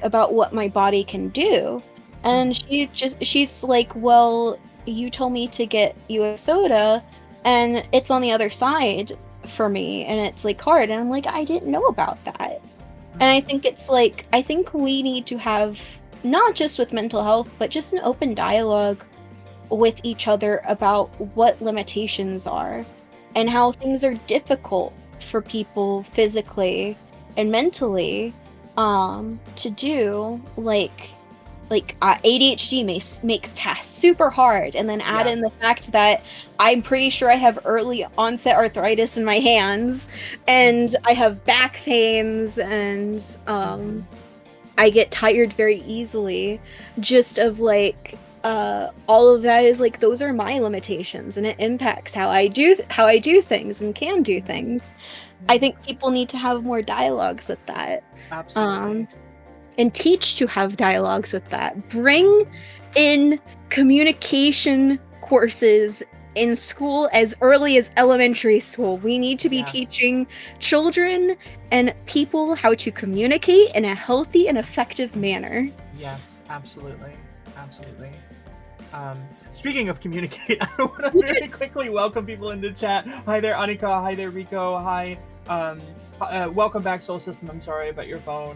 about what my body can do. And she's like, well, you told me to get you a soda and it's on the other side for me and it's like hard. And I'm like, I didn't know about that. And I think it's like, I think we need to have, not just with mental health, but just an open dialogue with each other about what limitations are and how things are difficult for people physically and mentally to do, like ADHD makes tasks super hard, and then add in the fact that I'm pretty sure I have early onset arthritis in my hands, and I have back pains, and I get tired very easily. Just of like all of that is like those are my limitations, and it impacts how I do things and can do things. I think people need to have more dialogues with that. Absolutely. And teach to have dialogues with that. Bring in communication courses in school as early as elementary school. We need to be teaching children and people how to communicate in a healthy and effective manner. Yes, absolutely. Absolutely. Speaking of communicate, I want to very quickly welcome people into chat. Hi there, Anika. Hi there, Rico. Hi. Welcome back, Soul System. I'm sorry about your phone.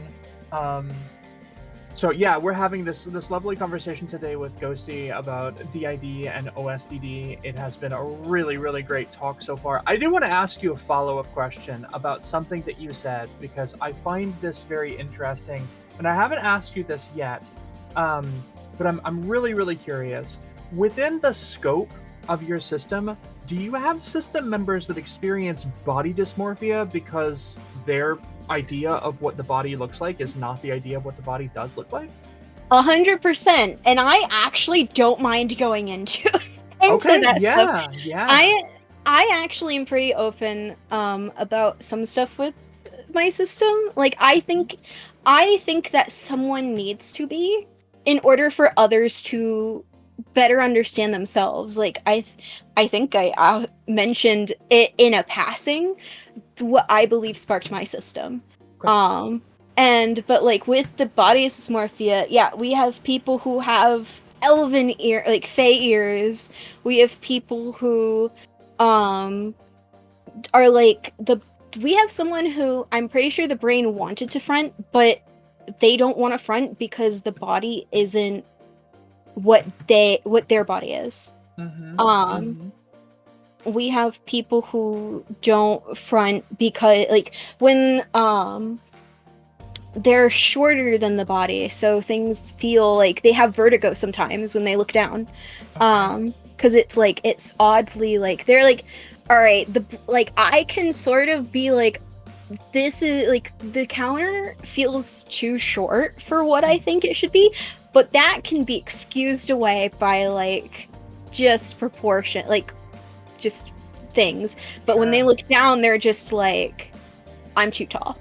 So yeah, we're having this lovely conversation today with Ghosty about DID and OSDD. It has been a really, really great talk so far. I do want to ask you a follow-up question about something that you said, because I find this very interesting, and I haven't asked you this yet, but I'm really, really curious. Within the scope of your system, do you have system members that experience body dysmorphia because their idea of what the body looks like is not the idea of what the body does look like? 100%. And I actually don't mind going into that stuff. Yeah. I actually am pretty open about some stuff with my system. Like I think that someone needs to be in order for others to better understand themselves. Like I think I mentioned it in a passing what I believe sparked my system. Okay. But like with the body dysmorphia, yeah, we have people who have elven ear, like fey ears. We have people who are like we have someone who I'm pretty sure the brain wanted to front, but they don't want to front because the body isn't what their body is. We have people who don't front because like when they're shorter than the body, so things feel like they have vertigo sometimes when they look down. Because it's oddly like they're like, all right, I can sort of be like, this is like the counter feels too short for what I think it should be, but that can be excused away by like just proportion, like just things. But when they look down, they're just like, I'm too tall.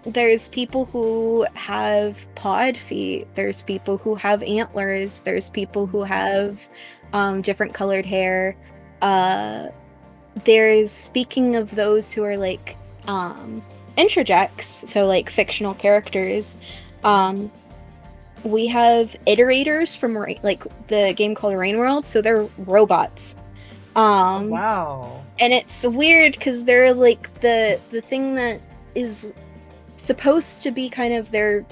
There's people who have pod feet. There's people who have antlers. There's people who have different colored hair. There's, speaking of those who are like introjects, so like fictional characters, we have iterators from like the game called Rain World, so they're robots. Wow. And it's weird because they're like the thing that is supposed to be kind of their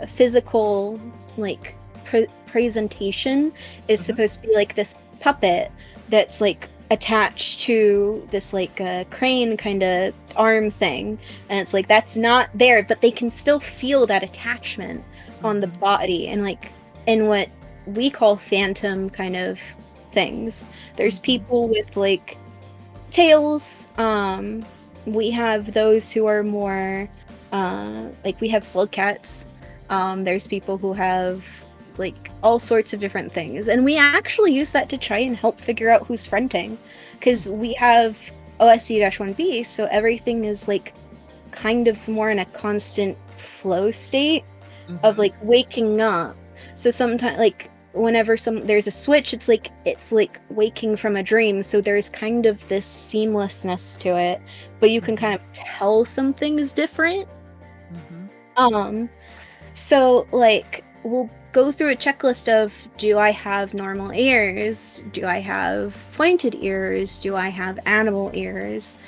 physical like presentation is supposed to be like this puppet that's like attached to this like crane kind of arm thing, and it's like that's not there, but they can still feel that attachment on the body, and like in what we call phantom kind of things. There's people with like tails. We have those who are more like we have slug cats. There's people who have like all sorts of different things, and we actually use that to try and help figure out who's fronting, because we have OSD-1B, so everything is like kind of more in a constant flow state of like waking up. So sometimes like whenever there's a switch, it's like waking from a dream, so there's kind of this seamlessness to it, but you can kind of tell something's different. So like we'll go through a checklist of, do I have normal ears? Do I have pointed ears? Do I have animal ears?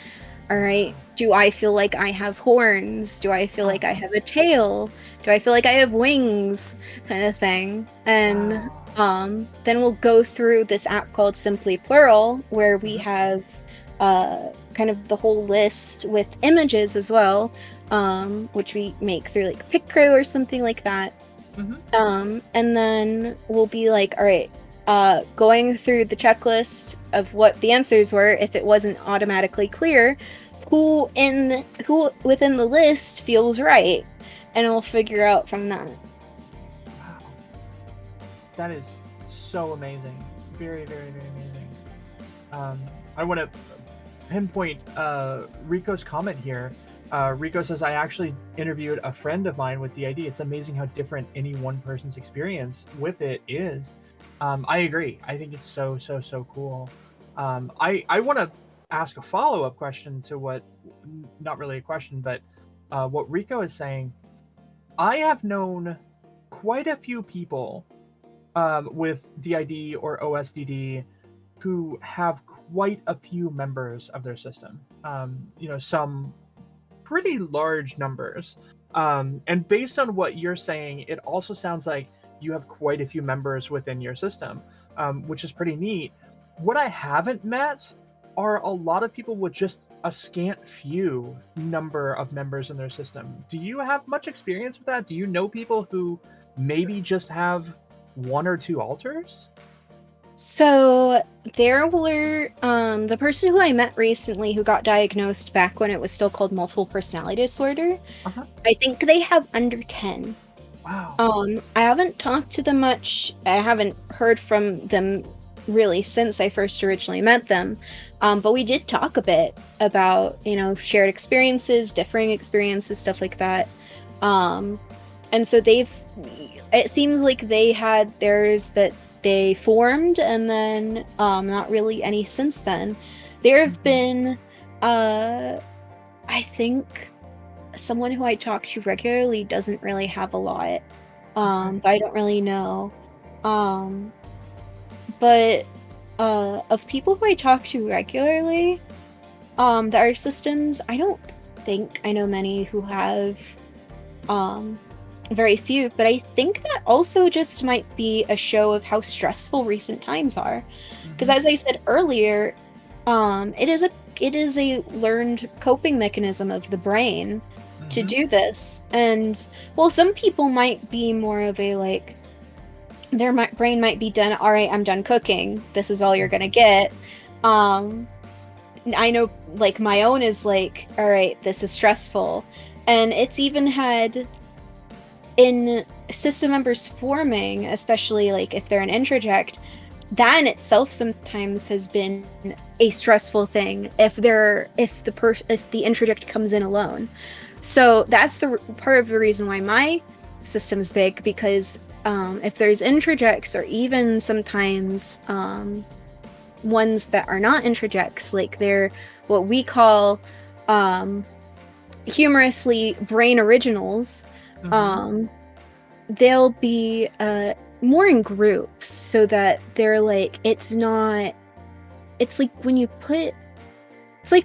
All right. Do I feel like I have horns? Do I feel like I have a tail? Do I feel like I have wings? Kind of thing. And then we'll go through this app called Simply Plural, where we have kind of the whole list with images as well, which we make through like PicCrew or something like that. And then we'll be like, all right, going through the checklist of what the answers were, if it wasn't automatically clear, who within the list feels right, and we'll figure out from that. Wow, that is so amazing. Very, very, very amazing. I want to pinpoint Rico's comment here. Rico says, I actually interviewed a friend of mine with DID. It's amazing how different any one person's experience with it is. I agree. I think it's so, so, so cool. I want to ask a follow-up question to what, not really a question, but what Rico is saying. I have known quite a few people with DID or OSDD who have quite a few members of their system. Some pretty large numbers. And based on what you're saying, it also sounds like you have quite a few members within your system, which is pretty neat. What I haven't met are a lot of people with just a scant few number of members in their system. Do you have much experience with that? Do you know people who maybe just have one or two altars? So there were the person who I met recently who got diagnosed back when it was still called multiple personality disorder. I think they have under 10. Wow. I haven't talked to them much. I haven't heard from them really since I first originally met them. But we did talk a bit about, shared experiences, differing experiences, stuff like that. And so it seems like they had theirs that they formed, and then not really any since then. There have been, I think, someone who I talk to regularly doesn't really have a lot, but I don't really know. But of people who I talk to regularly, that are systems, I don't think I know many who have very few, but I think that also just might be a show of how stressful recent times are. Because as I said earlier, it is a learned coping mechanism of the brain to do this. And well, some people might be more of a like, their brain might be done, all right, I'm done cooking, this is all you're gonna get. I know, like, my own is like, all right, this is stressful. And it's even had in system members forming, especially like if they're an introject, that in itself sometimes has been a stressful thing if the introject comes in alone. So that's the part of the reason why my system's big, because if there's introjects, or even sometimes ones that are not introjects, like they're what we call humorously brain originals, they'll be more in groups, so that they're like, it's like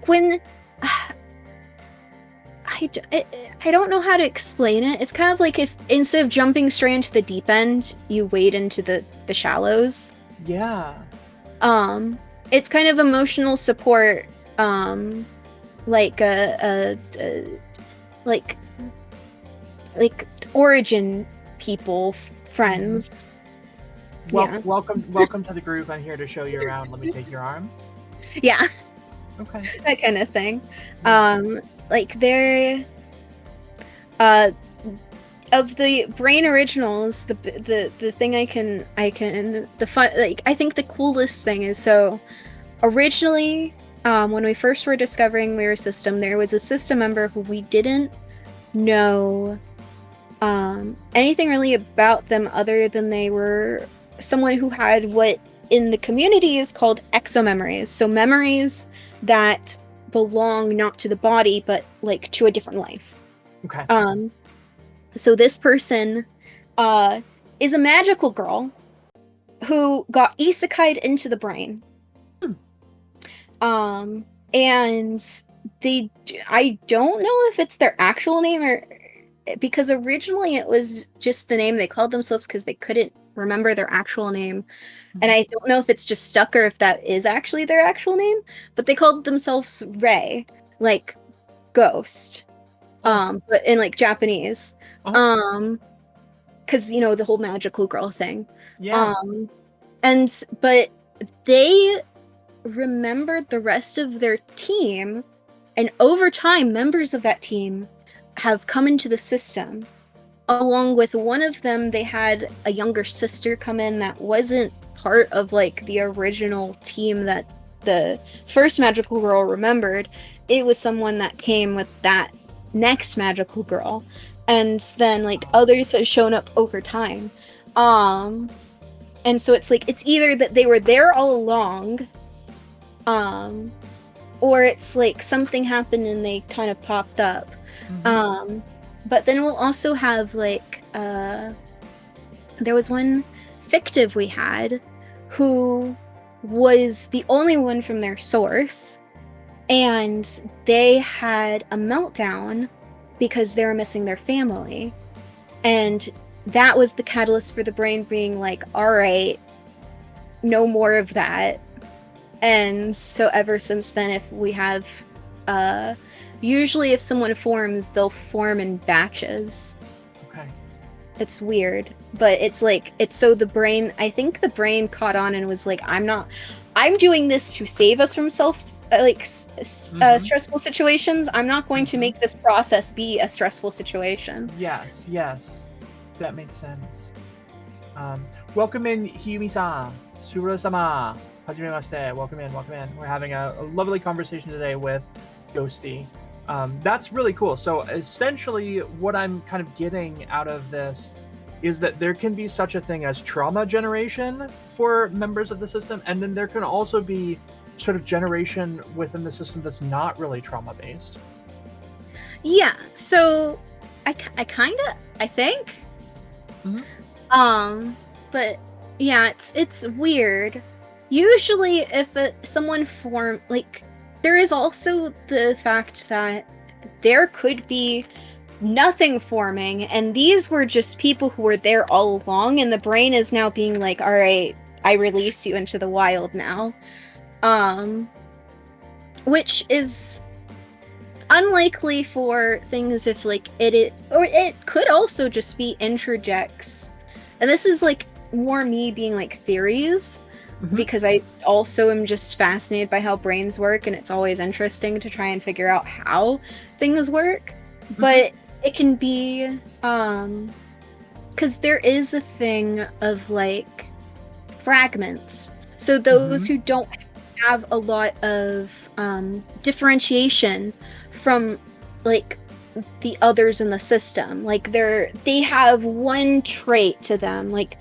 when I don't know how to explain it. It's kind of like if instead of jumping straight into the deep end, you wade into the shallows. Yeah. It's kind of emotional support, like like origin people, friends. Welcome to the group. I'm here to show you around. Let me take your arm. Yeah. Okay. That kind of thing. Like they're of the brain originals, the thing I think the coolest thing is, so originally, when we first were discovering we were a system, there was a system member who we didn't know anything really about them, other than they were someone who had what in the community is called exomemories. So memories that belong not to the body, but like to a different life. Okay. So this person is a magical girl who got isekai'd into the brain. And I don't know if it's their actual name, or because originally it was just the name they called themselves because they couldn't remember their actual name. And I don't know if it's just stuck or if that is actually their actual name, but they called themselves Rei, like ghost. But in like Japanese. Because the whole magical girl thing. Yeah. But they remembered the rest of their team, and over time, members of that team have come into the system. Along with one of them, they had a younger sister come in that wasn't part of like the original team that the first magical girl remembered. It was someone that came with that next magical girl, and then like others have shown up over time. And so it's like it's either that they were there all along, or it's like something happened and they kind of popped up. But then we'll also have like there was one fictive we had who was the only one from their source, and they had a meltdown because they were missing their family, and that was the catalyst for the brain being like, all right, no more of that. And so ever since then, if we have usually if someone forms, they'll form in batches. Okay. It's weird, but it's like, it's so the brain, I think the brain caught on and was like, I'm doing this to save us from stressful situations. I'm not going to make this process be a stressful situation. Yes. That makes sense. Welcome in, Hiyumi-san. Suro-sama. Hajimemashite. Welcome in. We're having a lovely conversation today with Ghosty. That's really cool. So essentially what I'm kind of getting out of this is that there can be such a thing as trauma generation for members of the system, and then there can also be sort of generation within the system that's not really trauma-based. Yeah, so I think. But yeah, it's weird. Usually if someone there is also the fact that there could be nothing forming, and these were just people who were there all along, and the brain is now being like, all right, I release you into the wild now. Which is unlikely for things if like it could also just be introjects. And this is like more me being like theories, because I also am just fascinated by how brains work, and it's always interesting to try and figure out how things work. But it can be because there is a thing of like fragments. So those who don't have a lot of differentiation from like the others in the system, like they have one trait to them, like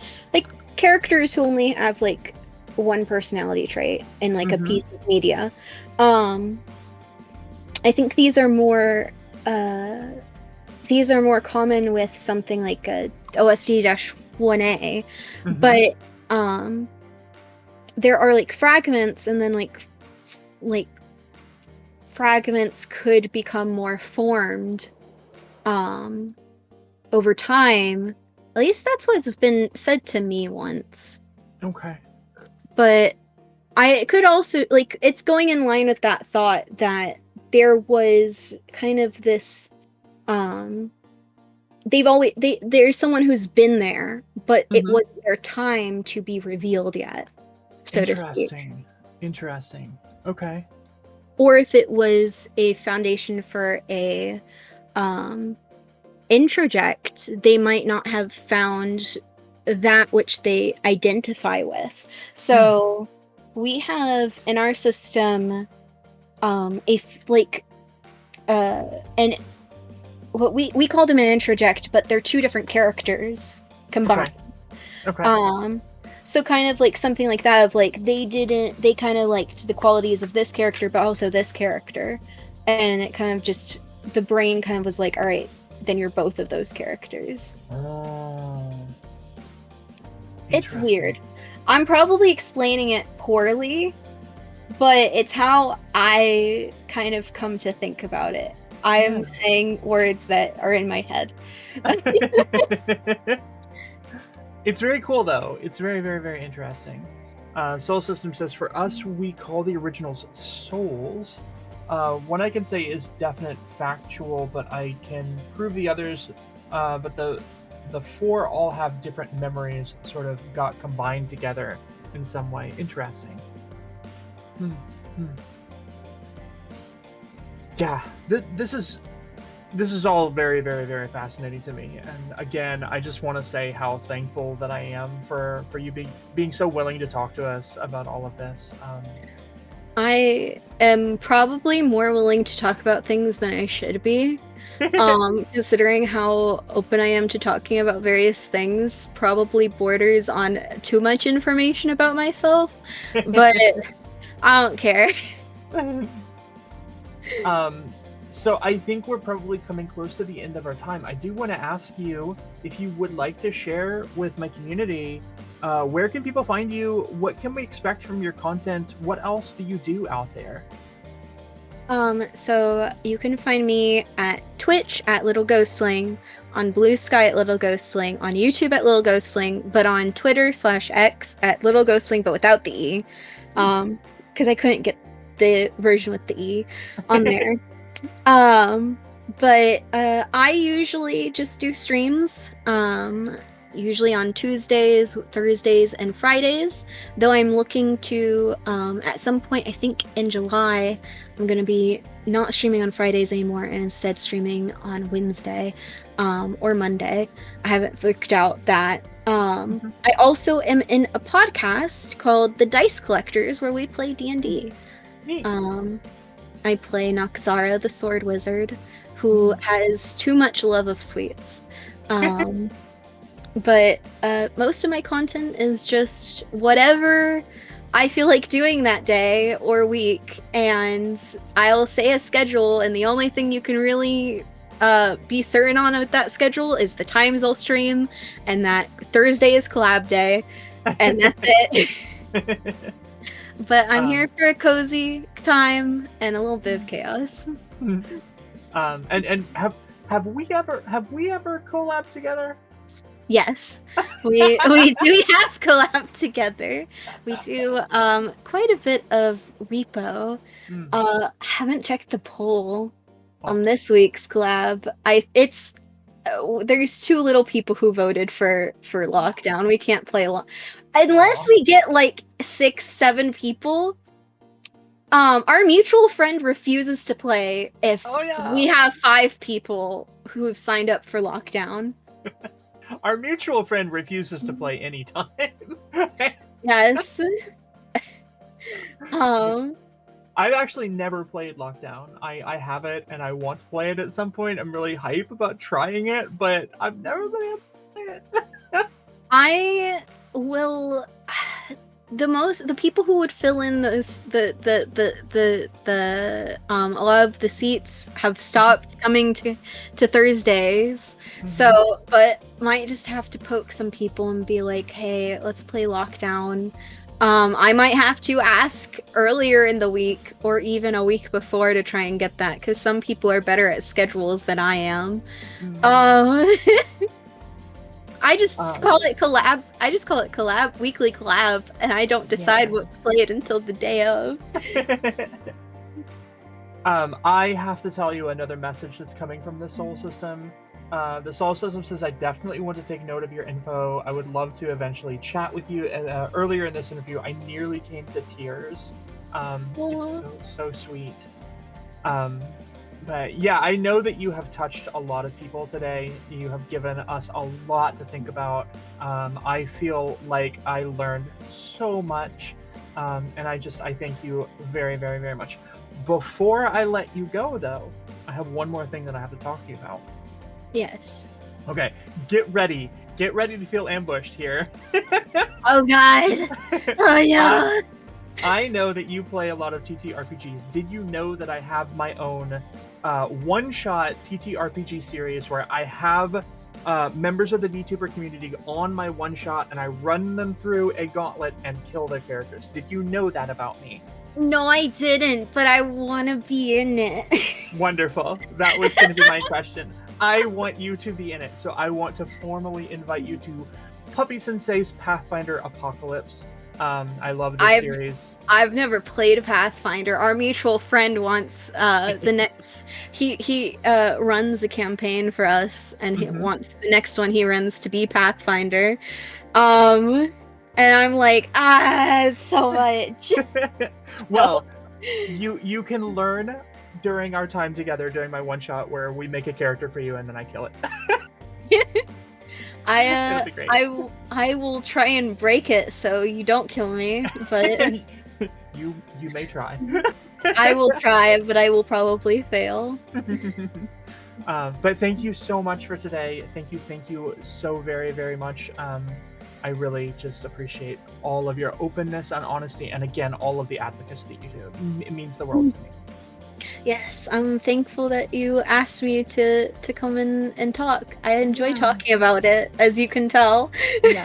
characters who only have like one personality trait in like a piece of media. I think these are more common with something like a OSD-1A, but there are like fragments, and then like fragments could become more formed over time. At least that's what's been said to me once. Okay. But I could also, like, it's going in line with that thought that there was kind of this there's someone who's been there, but it wasn't their time to be revealed yet, so to speak. Interesting. Okay. Or if it was a foundation for a introject, they might not have found that which they identify with. So we have in our system what we call them an introject, but they're two different characters combined. Okay. So kind of like something like that of like they kind of liked the qualities of this character but also this character, and it kind of just, the brain kind of was like, all right, then you're both of those characters. It's weird. I'm probably explaining it poorly, but it's how I kind of come to think about it. I am saying words that are in my head. It's very cool, though. It's very, very, very interesting. Soul System says, for us, we call the originals souls. One I can say is definite factual, but I can prove the others. But the four all have different memories, sort of got combined together in some way. Interesting. Yeah, this is all very, very, very fascinating to me. And again, I just want to say how thankful that I am for you being so willing to talk to us about all of this. I am probably more willing to talk about things than I should be. Considering how open I am to talking about various things, probably borders on too much information about myself, but I don't care. So I think we're probably coming close to the end of our time. I do want to ask you if you would like to share with my community, where can people find you? What can we expect from your content? What else do you do out there? So you can find me at Twitch at LittleGhostling, on Blue Sky at LittleGhostling, on YouTube at LittleGhostling, but on Twitter/X at LittleGhostling, but without the E, because I couldn't get the version with the E on there. But I usually just do streams, usually on Tuesdays, Thursdays, and Fridays, though I'm looking to, at some point, I think in July, I'm going to be not streaming on Fridays anymore and instead streaming on Wednesday, or Monday. I haven't worked out that. I also am in a podcast called The Dice Collectors, where we play D&D. Neat. I play Noxara, the sword wizard, who has too much love of sweets. But most of my content is just whatever I feel like doing that day or week, and I'll say a schedule, and the only thing you can really be certain on with that schedule is the times I'll stream, and that Thursday is collab day, and that's it. But I'm here for a cozy time and a little bit of chaos. And have we ever collabed together? Yes, we do have collab together. We do quite a bit of repo. Haven't checked the poll on this week's collab. There's too little people who voted for lockdown. We can't play unless we get like 6-7 people. Our mutual friend refuses to play if we have 5 people who have signed up for lockdown. Our mutual friend refuses to play anytime. Yes. I've actually never played Lockdown. I have it and I want to play it at some point. I'm really hype about trying it, but I've never been able to play it. I will. The people who would fill in a lot of the seats have stopped coming to Thursdays. So, but might just have to poke some people and be like, hey, let's play Lockdown. I might have to ask earlier in the week or even a week before to try and get that, because some people are better at schedules than I am. I just call it collab. I just call it collab, weekly collab, and I don't decide what to play it until the day of. I have to tell you another message that's coming from the Soul System. The Soul System says, I definitely want to take note of your info. I would love to eventually chat with you. Earlier in this interview, I nearly came to tears. It's so sweet. But yeah, I know that you have touched a lot of people today. You have given us a lot to think about. I feel like I learned so much. And I thank you very, very, very much. Before I let you go, though, I have one more thing that I have to talk to you about. Yes. Okay, get ready. Get ready to feel ambushed here. Oh, God. Oh, yeah. I know that you play a lot of TTRPGs. Did you know that I have my own one-shot TTRPG series where I have members of the DTuber community on my one-shot and I run them through a gauntlet and kill their characters? Did you know that about me? No, I didn't, but I want to be in it. Wonderful. That was going to be my question. I want you to be in it, so I want to formally invite you to Puppy-sensei's Pathfinder Apocalypse. I love this series. I've never played Pathfinder. Our mutual friend wants the next. He runs a campaign for us, and he wants the next one he runs to be Pathfinder. And I'm like, it's so much. Well, you can learn during our time together during my one shot where we make a character for you and then I kill it. I will try and break it so you don't kill me, but you may try. I will try, but I will probably fail. But thank you so much for today. Thank you so very, very much. I really just appreciate all of your openness and honesty, and again, all of the advocacy that you do. It means the world to me. Yes, I'm thankful that you asked me to come in and talk. I enjoy talking about it, as you can tell. Yeah.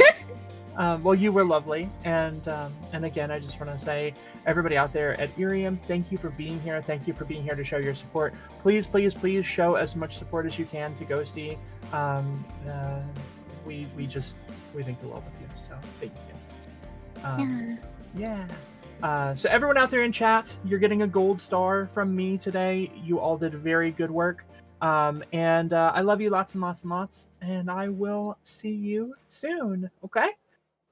Well, you were lovely, and again, I just want to say, everybody out there at Irium, thank you for being here. Thank you for being here to show your support. Please, please, please show as much support as you can to Ghosty. We think the world of you, so thank you. Yeah. So everyone out there in chat, you're getting a gold star from me today. You all did very good work. And I love you lots and lots and lots. And I will see you soon. Okay?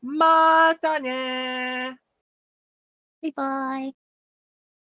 Matane! Bye-bye.